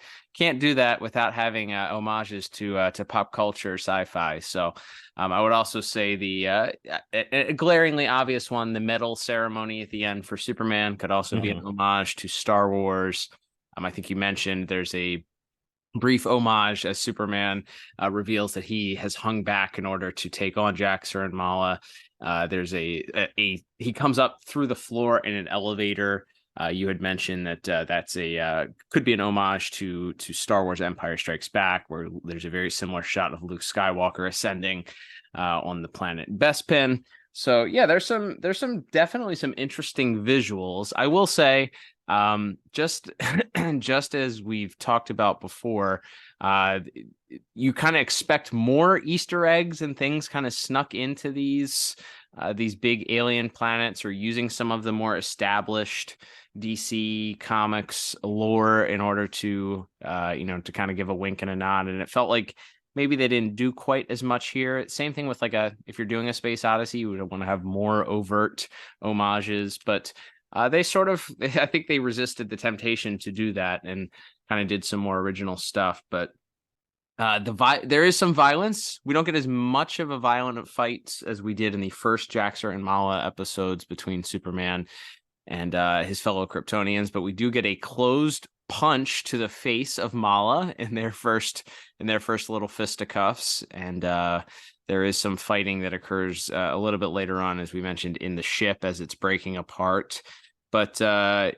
do that without having homages to pop culture sci-fi. So I would also say a glaringly obvious one, the medal ceremony at the end for Superman, could also be an homage to Star Wars. I think you mentioned there's a brief homage as Superman reveals that he has hung back in order to take on Jax-Ur and Mala. There's he comes up through the floor in an elevator. You had mentioned that that's could be an homage to Star Wars Empire Strikes Back, where there's a very similar shot of Luke Skywalker ascending on the planet Bespin. So yeah, there's definitely some interesting visuals. I will say Just just as we've talked about before, you kind of expect more Easter eggs and things kind of snuck into these big alien planets, or using some of the more established DC Comics lore in order to to kind of give a wink and a nod. And it felt like maybe they didn't do quite as much here. Same thing with if you're doing a Space Odyssey, you would want to have more overt homages, but they sort of, I think they resisted the temptation to do that and kind of did some more original stuff. But there is some violence. We don't get as much of a violent fight as we did in the first Jax-Ur and Mala episodes between Superman and his fellow Kryptonians, but we do get a closed punch to the face of Mala in their first little fisticuffs, and there is some fighting that occurs a little bit later on, as we mentioned, in the ship as it's breaking apart. But I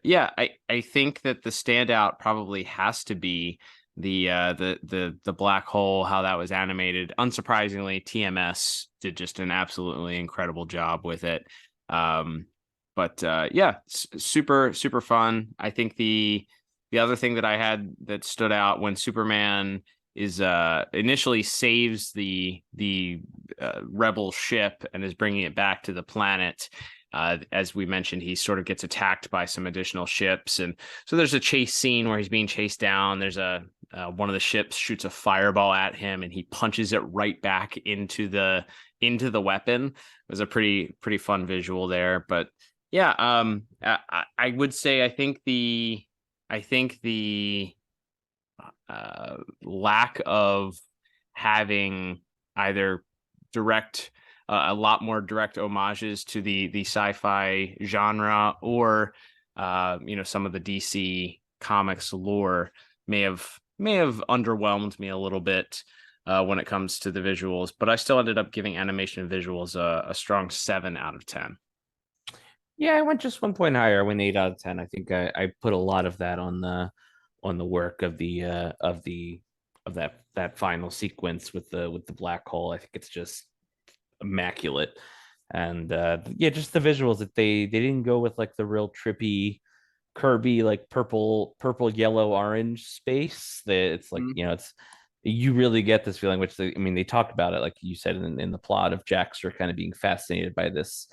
think that the standout probably has to be the black hole, how that was animated. Unsurprisingly, TMS did just an absolutely incredible job with it. Super fun. I think the other thing that I had that stood out when Superman is initially saves the rebel ship and is bringing it back to the planet. As we mentioned, he sort of gets attacked by some additional ships, and so there's a chase scene where he's being chased down. There's one of the ships shoots a fireball at him, and he punches it right back into the weapon. It was a pretty fun visual there. But yeah, I would say I think the lack of having either a lot more direct homages to the sci-fi genre, or some of the DC Comics lore may have underwhelmed me a little bit when it comes to the visuals. But I still ended up giving animation and visuals a strong 7 out of 10. Yeah, I went just 1 point higher. I went 8 out of 10. I think I put a lot of that on the work of that final sequence with the black hole. I think it's just immaculate. And just the visuals that they didn't go with like the real trippy Kirby like purple yellow orange space. It's like it's, you really get this feeling, which they talked about it, like you said, in the plot of Jax-Ur kind of being fascinated by this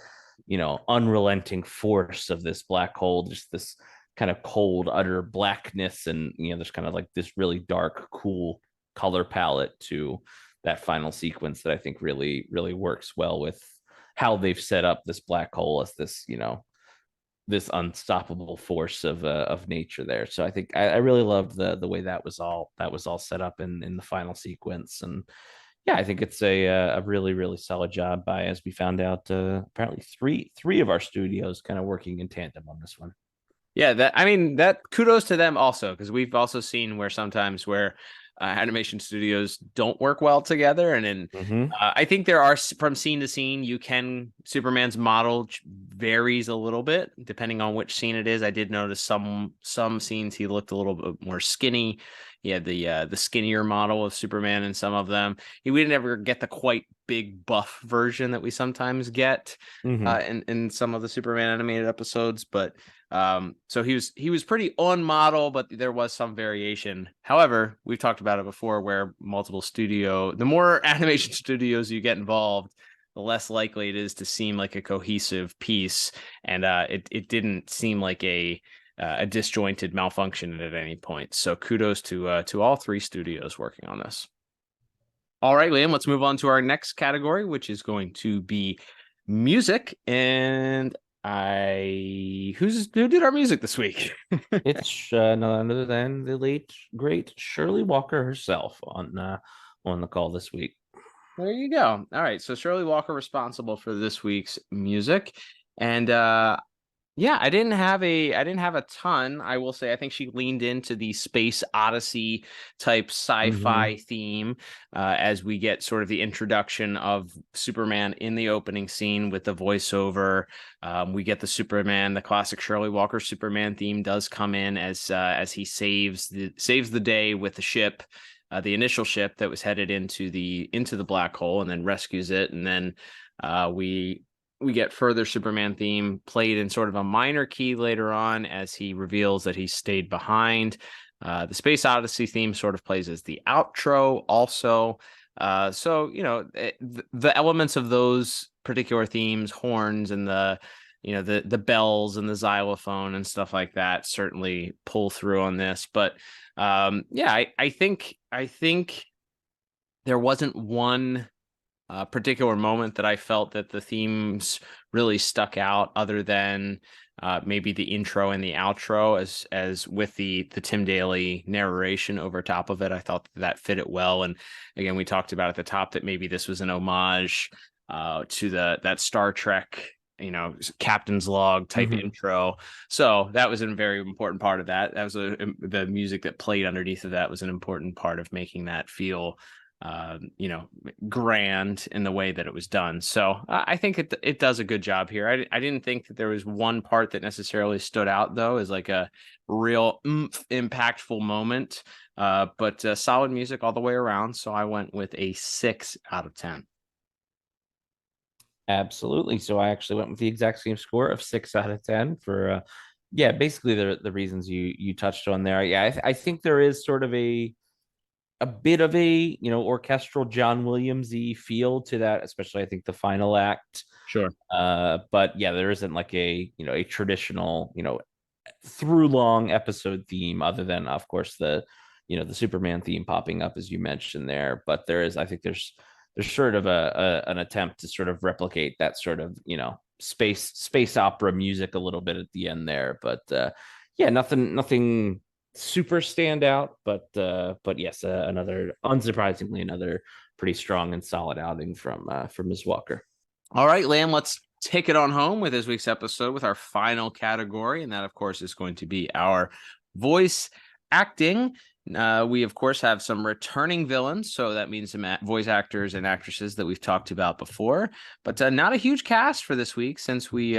unrelenting force of this black hole, just this kind of cold utter blackness, and there's kind of like this really dark cool color palette to that final sequence that I think really works well with how they've set up this black hole as this this unstoppable force of nature there. So I think I really loved the way that was all set up in the final sequence. And yeah, I think it's a really solid job by, as we found out, apparently three of our studios kind of working in tandem on this one. Yeah, that kudos to them also, because we've also seen where sometimes animation studios don't work well together, and I think there are, from scene to scene, Superman's model varies a little bit depending on which scene it is. I did notice some scenes he looked a little bit more skinny. He had the skinnier model of Superman in some of them. We didn't ever get the quite big buff version that we sometimes get in some of the Superman animated episodes, but so he was pretty on model, but there was some variation. However, we've talked about it before, where the more animation studios you get involved, the less likely it is to seem like a cohesive piece, and it didn't seem like a disjointed malfunction at any point. So kudos to all 3 studios working on this. All right, Liam, let's move on to our next category, which is going to be music. And who did our music this week? It's none other than the late great Shirley Walker herself on the call this week. There you go. All right, so Shirley Walker responsible for this week's music, and I didn't have a ton. I will say I think she leaned into the Space Odyssey type sci-fi theme as we get sort of the introduction of Superman in the opening scene with the voiceover. We get the classic Shirley Walker Superman theme does come in as he saves the day with the ship, the initial ship that was headed into the black hole, and then rescues it, and then we we get further Superman theme played in sort of a minor key later on as he reveals that he stayed behind. The Space Odyssey theme sort of plays as the outro also. So, the elements of those particular themes, horns and the bells and the xylophone and stuff like that certainly pull through on this. But I think there wasn't one particular moment that I felt that the themes really stuck out, other than maybe the intro and the outro, as with the Tim Daly narration over top of it. I thought that fit it well. And again, we talked about at the top that maybe this was an homage to that Star Trek, captain's log type intro. So that was a very important part of that. That was the music that played underneath of that was an important part of making that feel grand in the way that it was done. So I think it does a good job here. I didn't think that there was one part that necessarily stood out though as like a real impactful moment, but solid music all the way around. So I went with a 6 out of 10. Absolutely. So I actually went with the exact same score of 6 out of 10 for basically the reasons you touched on there. I think there is sort of a bit of a orchestral John Williams-y feel to that, especially I think the final act. Sure. But yeah, there isn't like a traditional through long episode theme, other than of course the Superman theme popping up as you mentioned there. But there's sort of an attempt to sort of replicate that sort of space opera music a little bit at the end there. But nothing super standout, but yes, unsurprisingly another pretty strong and solid outing from Ms. Walker. All right, Liam, let's take it on home with this week's episode with our final category, and that of course is going to be our voice acting. We of course have some returning villains, so that means some voice actors and actresses that we've talked about before, but not a huge cast for this week, since we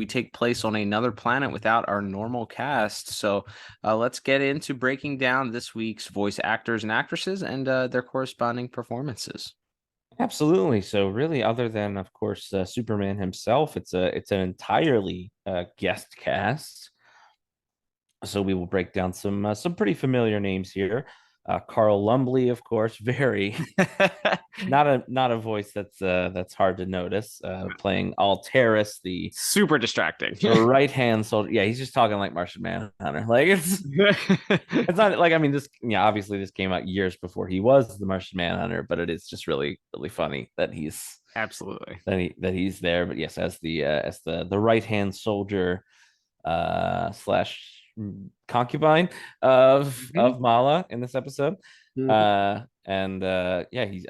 take place on another planet without our normal cast. So let's get into breaking down this week's voice actors and actresses and their corresponding performances. Absolutely. So really, other than of course Superman himself, it's an entirely guest cast. So we will break down some pretty familiar names here. Carl Lumbly, of course, very not a voice that's hard to notice. Playing Alteris, the super distracting right hand soldier. Yeah, he's just talking like Martian Manhunter. Like it's not like, I mean, this obviously this came out years before he was the Martian Manhunter, but it is just really really funny that he's absolutely that he's there. But yes, as the right hand soldier slash concubine of Mala in this episode. He's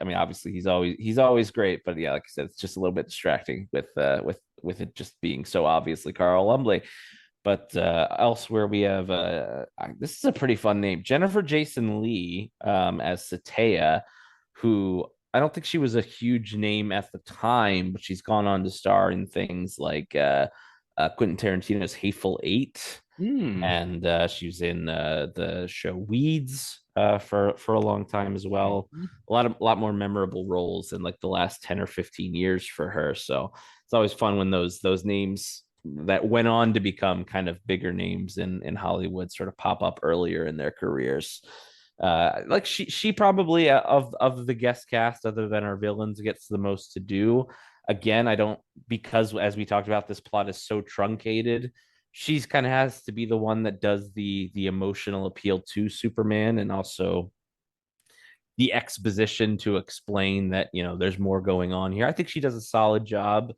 obviously he's always great, but yeah, like I said, it's just a little bit distracting with it just being so obviously Carl Lumbly. But elsewhere we have this is a pretty fun name, Jennifer Jason Leigh as Satea, who I don't think she was a huge name at the time, but she's gone on to star in things like Quentin Tarantino's Hateful Eight. And she was in the show Weeds for a long time as well. A lot more memorable roles in like the last 10 or 15 years for her. So it's always fun when those names that went on to become kind of bigger names in Hollywood sort of pop up earlier in their careers. Like she probably of the guest cast, other than our villains, gets the most to do. Again, because as we talked about, this plot is so truncated, she's kind of has to be the one that does the emotional appeal to Superman, and also the exposition to explain that there's more going on here. I think she does a solid job,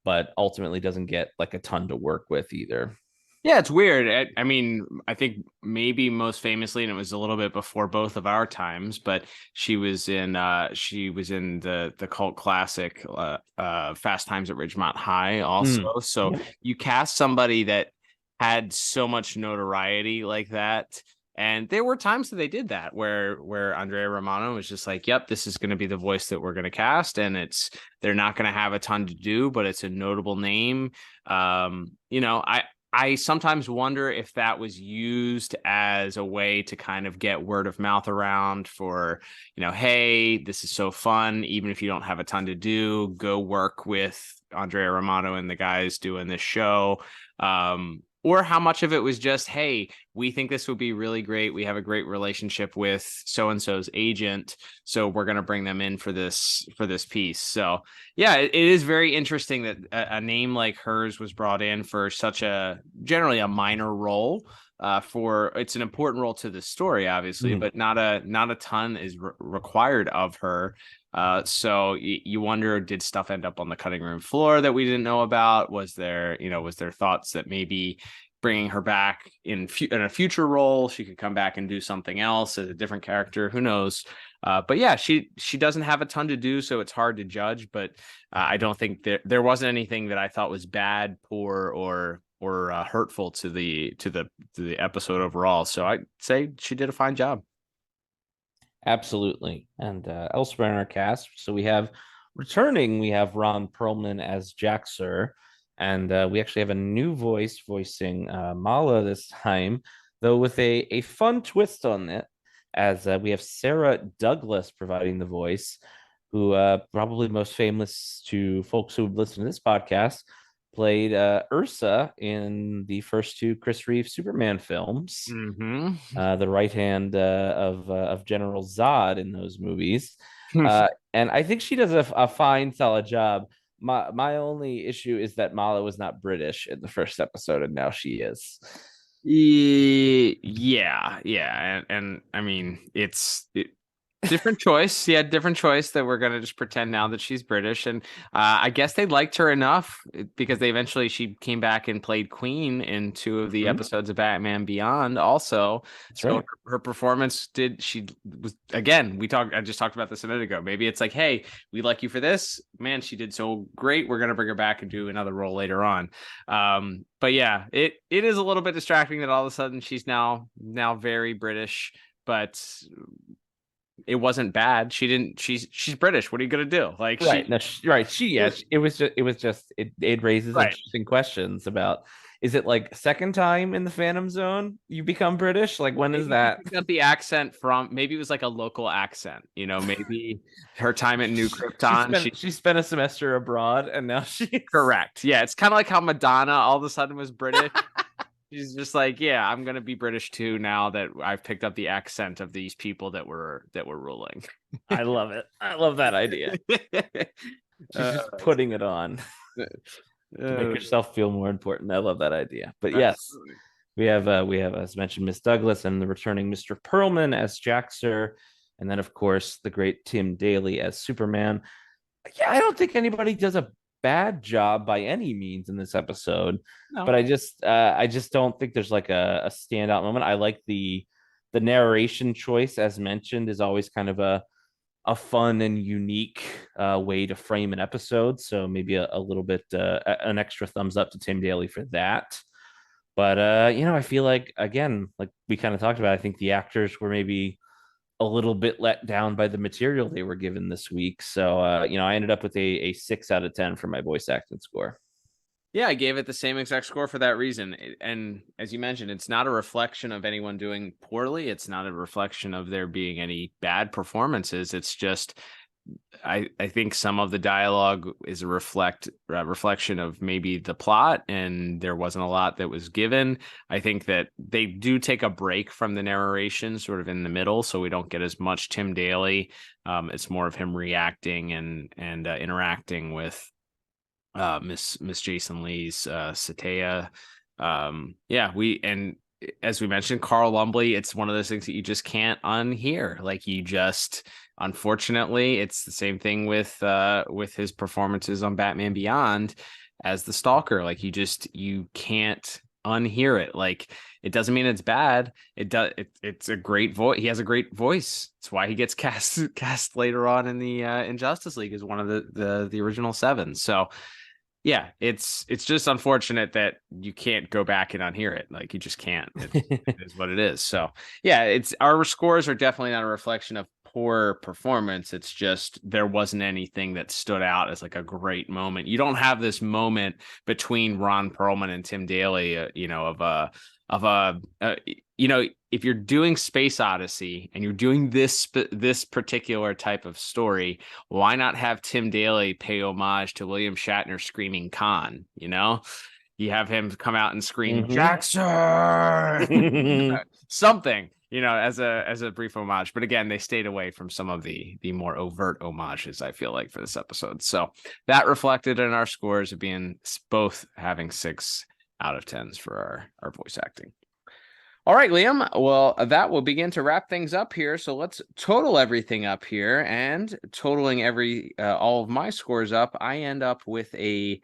but ultimately doesn't get like a ton to work with either. Yeah, it's weird. I mean, I think maybe most famously, and it was a little bit before both of our times, but she was in the cult classic Fast Times at Ridgemont High also. So you cast somebody that had so much notoriety like that. And there were times that they did that where Andrea Romano was just like, yep, this is going to be the voice that we're going to cast. And they're not going to have a ton to do, but it's a notable name. I sometimes wonder if that was used as a way to kind of get word of mouth around for, hey, this is so fun. Even if you don't have a ton to do, go work with Andrea Romano and the guys doing this show. Or how much of it was just, hey, we think this would be really great. We have a great relationship with so-and-so's agent, so we're going to bring them in for this piece. So yeah, it is very interesting that a name like hers was brought in for such generally a minor role. It's an important role to the story, obviously, but not a ton is required of her. So you wonder, did stuff end up on the cutting room floor that we didn't know about? Was there thoughts that maybe bringing her back in a future role, she could come back and do something else as a different character? Who knows? But yeah, she doesn't have a ton to do, so it's hard to judge. But I don't think there wasn't anything that I thought was bad, poor, or hurtful to the episode overall. So I'd say she did a fine job. Absolutely. And elsewhere in our cast, so we have Ron Perlman as Jax-Ur, and we actually have a new voice voicing Mala this time, though with a fun twist on it, as we have Sarah Douglas providing the voice, who probably most famous to folks who listen to this podcast, played Ursa in the first two Chris Reeve Superman films. The right hand of General Zod in those movies. And I think she does a fine, solid job. My only issue is that Mala was not British in the first episode, and now she is. Yeah. And I mean, different choice. Yeah, different choice that we're going to just pretend now that she's British. And I guess they liked her enough because she came back and played Queen in 2 of the episodes of Batman Beyond also. That's so right. her performance I just talked about this a minute ago. Maybe it's like, hey, we like you for this. Man, she did so great. We're going to bring her back and do another role later on. But yeah, it is a little bit distracting that all of a sudden she's now very British, but it wasn't bad. She's British. What are you gonna do? Like, right. It raises interesting questions about, is it like second time in the Phantom Zone you become British? Like, when is that? Got the accent from, maybe it was like a local accent, maybe her time at New Krypton. She spent a semester abroad and now she's correct. Yeah, it's kind of like how Madonna all of a sudden was British. She's just like, yeah, I'm gonna be British too now that I've picked up the accent of these people that were ruling. I love it. I love that idea. She's just putting it on to make herself feel more important. I love that idea. But yes, we have as mentioned, Miss Douglas and the returning Mr. Perlman as Jax-Ur, and then of course the great Tim Daly as Superman. Yeah, I don't think anybody does a bad job by any means in this episode, but I just don't think there's like a standout moment. I like the narration choice, as mentioned, is always kind of a fun and unique way to frame an episode, so maybe a little bit an extra thumbs up to Tim Daly for that. But I feel like, again, like we kind of talked about, I think the actors were maybe a little bit let down by the material they were given this week. So, I ended up with a 6 out of 10 for my voice acting score. Yeah, I gave it the same exact score for that reason. And as you mentioned, it's not a reflection of anyone doing poorly. It's not a reflection of there being any bad performances. It's just, I think some of the dialogue is a reflection of maybe the plot, and there wasn't a lot that was given. I think that they do take a break from the narration sort of in the middle, so we don't get as much Tim Daly. It's more of him reacting and interacting with Miss Jason Lee's Satea. As we mentioned, Carl Lumbly, it's one of those things that you just can't unhear. Like, unfortunately, it's the same thing with his performances on Batman Beyond as the Stalker. Like, you can't unhear it. Like, it doesn't mean it's bad. It's a great voice. He has a great voice. It's why he gets cast later on in the in Justice League as one of the original 7. So yeah, it's just unfortunate that you can't go back and unhear it. Like, you just can't. It is what it is. So yeah, our scores are definitely not a reflection of poor performance. It's just there wasn't anything that stood out as like a great moment. You don't have this moment between Ron Perlman and Tim Daly, if you're doing Space Odyssey and you're doing this particular type of story, why not have Tim Daly pay homage to William Shatner screaming Khan? You have him come out and scream Jax-Ur, something, as a brief homage. But again, they stayed away from some of the more overt homages, I feel like, for this episode. So that reflected in our scores of being both having 6 out of 10s for our voice acting. All right, Liam. Well, that will begin to wrap things up here. So let's total everything up here, and totaling all of my scores up, I end up with a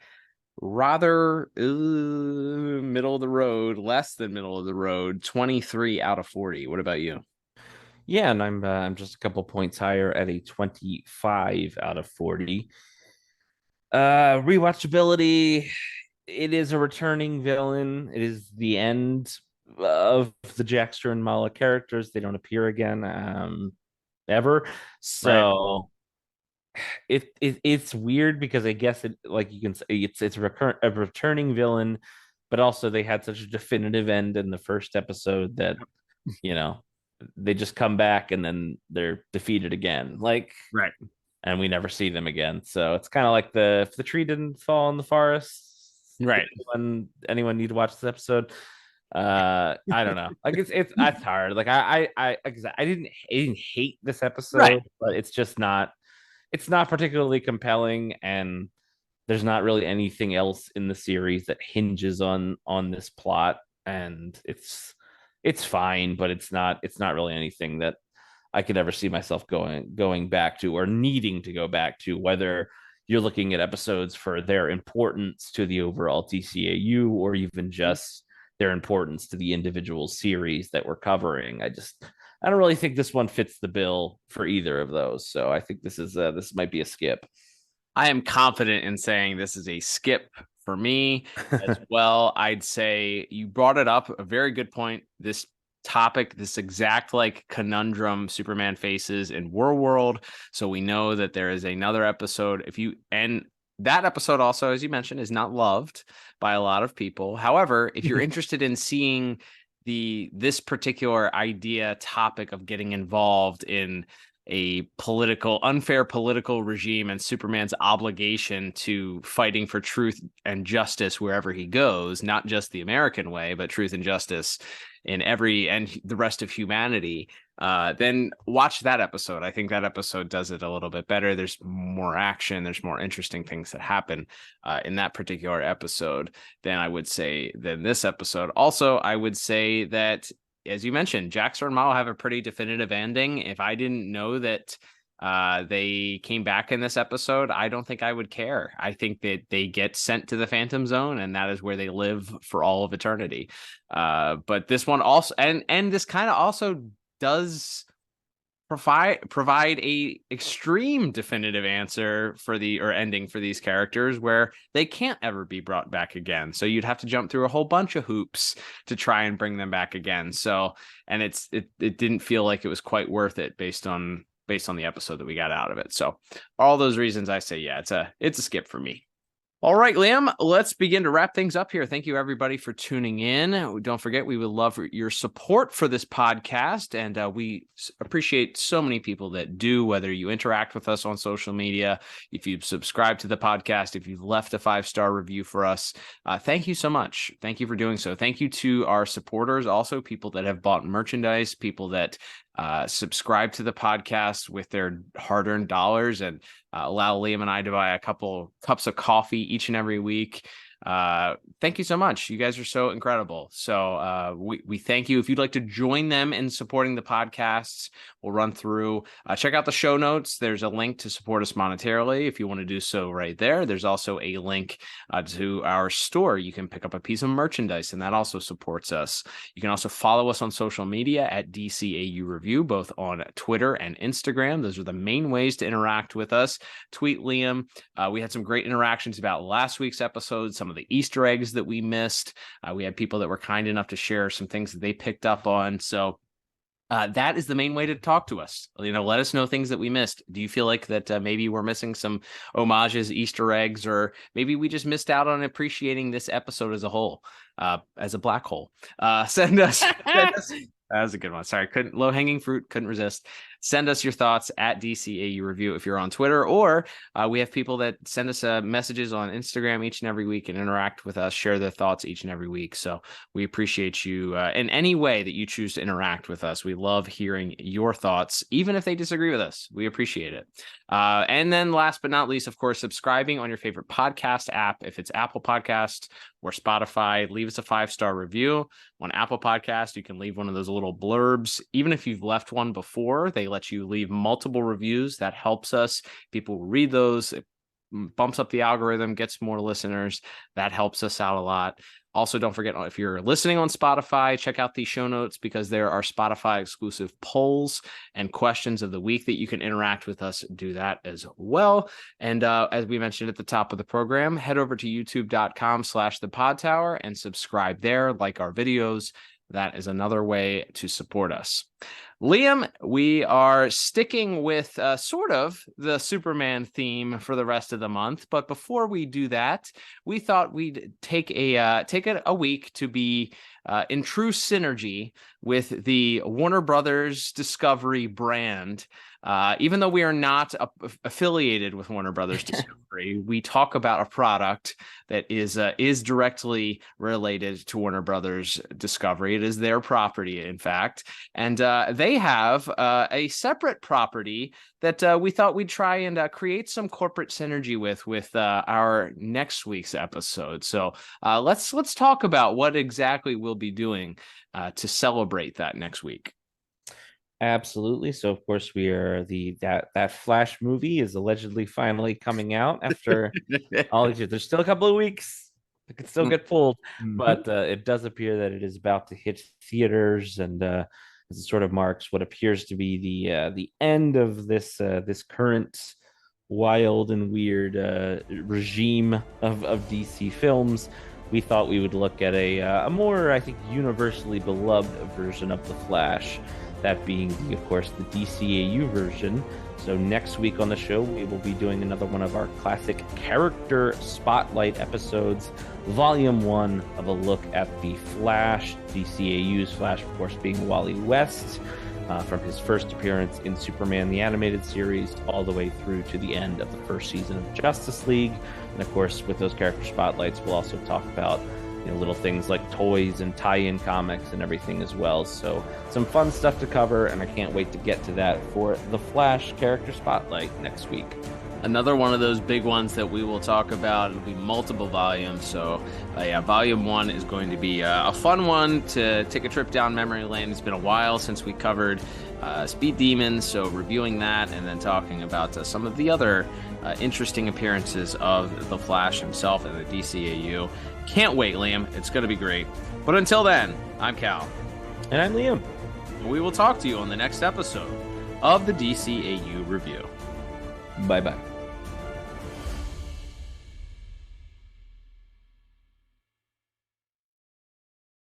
rather middle of the road, less than middle of the road, 23 out of 40. What about you? Yeah, and I'm just a couple points higher at a 25 out of 40. Rewatchability, it is a returning villain. It is the end of the Jax-Ur and Mala characters. They don't appear again ever. So right. It's weird because I guess it, like you can say, it's a returning villain, but also they had such a definitive end in the first episode that they just come back and then they're defeated again, right, and we never see them again. So it's kind of like if the tree didn't fall in the forest, right? Anyone need to watch this episode? I don't know. Like that's hard. Like I didn't hate this episode, right, but it's just not. It's not particularly compelling, and there's not really anything else in the series that hinges on this plot, and it's fine, but it's not really anything that I could ever see myself going back to or needing to go back to, whether you're looking at episodes for their importance to the overall DCAU or even just their importance to the individual series that we're covering. I don't really think this one fits the bill for either of those. So I think this might be a skip. I am confident in saying this is a skip for me as well. I'd say you brought it up, a very good point. This topic, this exact conundrum Superman faces in World. So we know that there is another episode. And that episode also, as you mentioned, is not loved by a lot of people. However, if you're interested in seeing this particular topic of getting involved in a unfair political regime and Superman's obligation to fighting for truth and justice wherever he goes, not just the American way, but truth and justice in and the rest of humanity, then watch that episode. I think that episode does it a little bit better. There's more action. There's more interesting things that happen in that particular episode than this episode. Also, I would say that, as you mentioned, Jax-Ur and Mala have a pretty definitive ending. If I didn't know that they came back in this episode, I don't think I would care. I think that they get sent to the Phantom Zone, and that is where they live for all of eternity. But this one also, and this kind of also does provide a extreme definitive answer ending for these characters where they can't ever be brought back again. So you'd have to jump through a whole bunch of hoops to try and bring them back again. So, and it didn't feel like it was quite worth it based on the episode that we got out of it. So all those reasons, I say, yeah, it's a skip for me. All right, Liam, let's begin to wrap things up here. Thank you, everybody, for tuning in. Don't forget, we would love your support for this podcast, and we appreciate so many people that do, whether you interact with us on social media, if you've subscribed to the podcast, if you've left a 5-star review for us. Thank you so much. Thank you for doing so. Thank you to our supporters, also people that have bought merchandise, people that subscribe to the podcast with their hard-earned dollars and allow Liam and I to buy a couple cups of coffee each and every week. Thank you so much. You guys are so incredible. So we thank you. If you'd like to join them in supporting the podcasts, we'll run through. Check out the show notes. There's a link to support us monetarily if you want to do so right there. There's also a link to our store. You can pick up a piece of merchandise, and that also supports us. You can also follow us on social media at DCAU Review, both on Twitter and Instagram. Those are the main ways to interact with us. Tweet Liam. We had some great interactions about last week's episode, some of the Easter eggs that we missed. We had people that were kind enough to share some things that they picked up on. So that is the main way to talk to us. Let us know things that we missed. Do you feel like that maybe we're missing some homages, Easter eggs, or maybe we just missed out on appreciating this episode as a whole, as a black hole? Send us. That was a good one. Sorry, low hanging fruit, couldn't resist. Send us your thoughts at DCAU Review if you're on Twitter, or we have people that send us messages on Instagram each and every week and interact with us, share their thoughts each and every week. So we appreciate you in any way that you choose to interact with us. We love hearing your thoughts, even if they disagree with us. We appreciate it. And then last but not least, of course, subscribing on your favorite podcast app. If it's Apple Podcast or Spotify, leave us a 5-star review. On Apple Podcast, you can leave one of those little blurbs. Even if you've left one before, they let you leave multiple reviews. That helps us. People read those. It bumps up the algorithm, gets more listeners. That helps us out a lot. Also, don't forget, if you're listening on Spotify, check out the show notes because there are Spotify exclusive polls and questions of the week that you can interact with us. Do that as well. And as we mentioned at the top of the program, head over to youtube.com/thepodtower and subscribe there, like our videos. That is another way to support us. Liam, we are sticking with sort of the Superman theme for the rest of the month. But before we do that, we thought we'd take a week to be in true synergy with the Warner Brothers Discovery brand. Even though we are not affiliated with Warner Brothers Discovery, we talk about a product that is directly related to Warner Brothers Discovery. It is their property, in fact, and they have a separate property that we thought we'd try and create some corporate synergy with our next week's episode. So let's talk about what exactly we'll be doing to celebrate that next week. Absolutely. So of course we are that Flash movie is allegedly finally coming out after all these years. There's still a couple of weeks. It could still get pulled, but it does appear that it is about to hit theaters, and it sort of marks what appears to be the end of this current wild and weird regime of DC films. We thought we would look at a more, I think, universally beloved version of the Flash. That being, of course, the DCAU version. So next week on the show, we will be doing another one of our classic character spotlight episodes, Volume 1 of a look at the Flash, DCAU's Flash, of course, being Wally West, from his first appearance in Superman the Animated Series all the way through to the end of the first season of Justice League. And of course, with those character spotlights, we'll also talk about little things like toys and tie-in comics and everything as well. So some fun stuff to cover, and I can't wait to get to that for the Flash character spotlight next week. Another one of those big ones that we will talk about. It'll be multiple volumes. So Volume 1 is going to be a fun one to take a trip down memory lane. It's been a while since we covered Speed Demons, so reviewing that and then talking about some of the other interesting appearances of the Flash himself and the DCAU. Can't wait, Liam. It's going to be great. But until then, I'm Cal. And I'm Liam. And we will talk to you on the next episode of the DCAU Review. Bye-bye.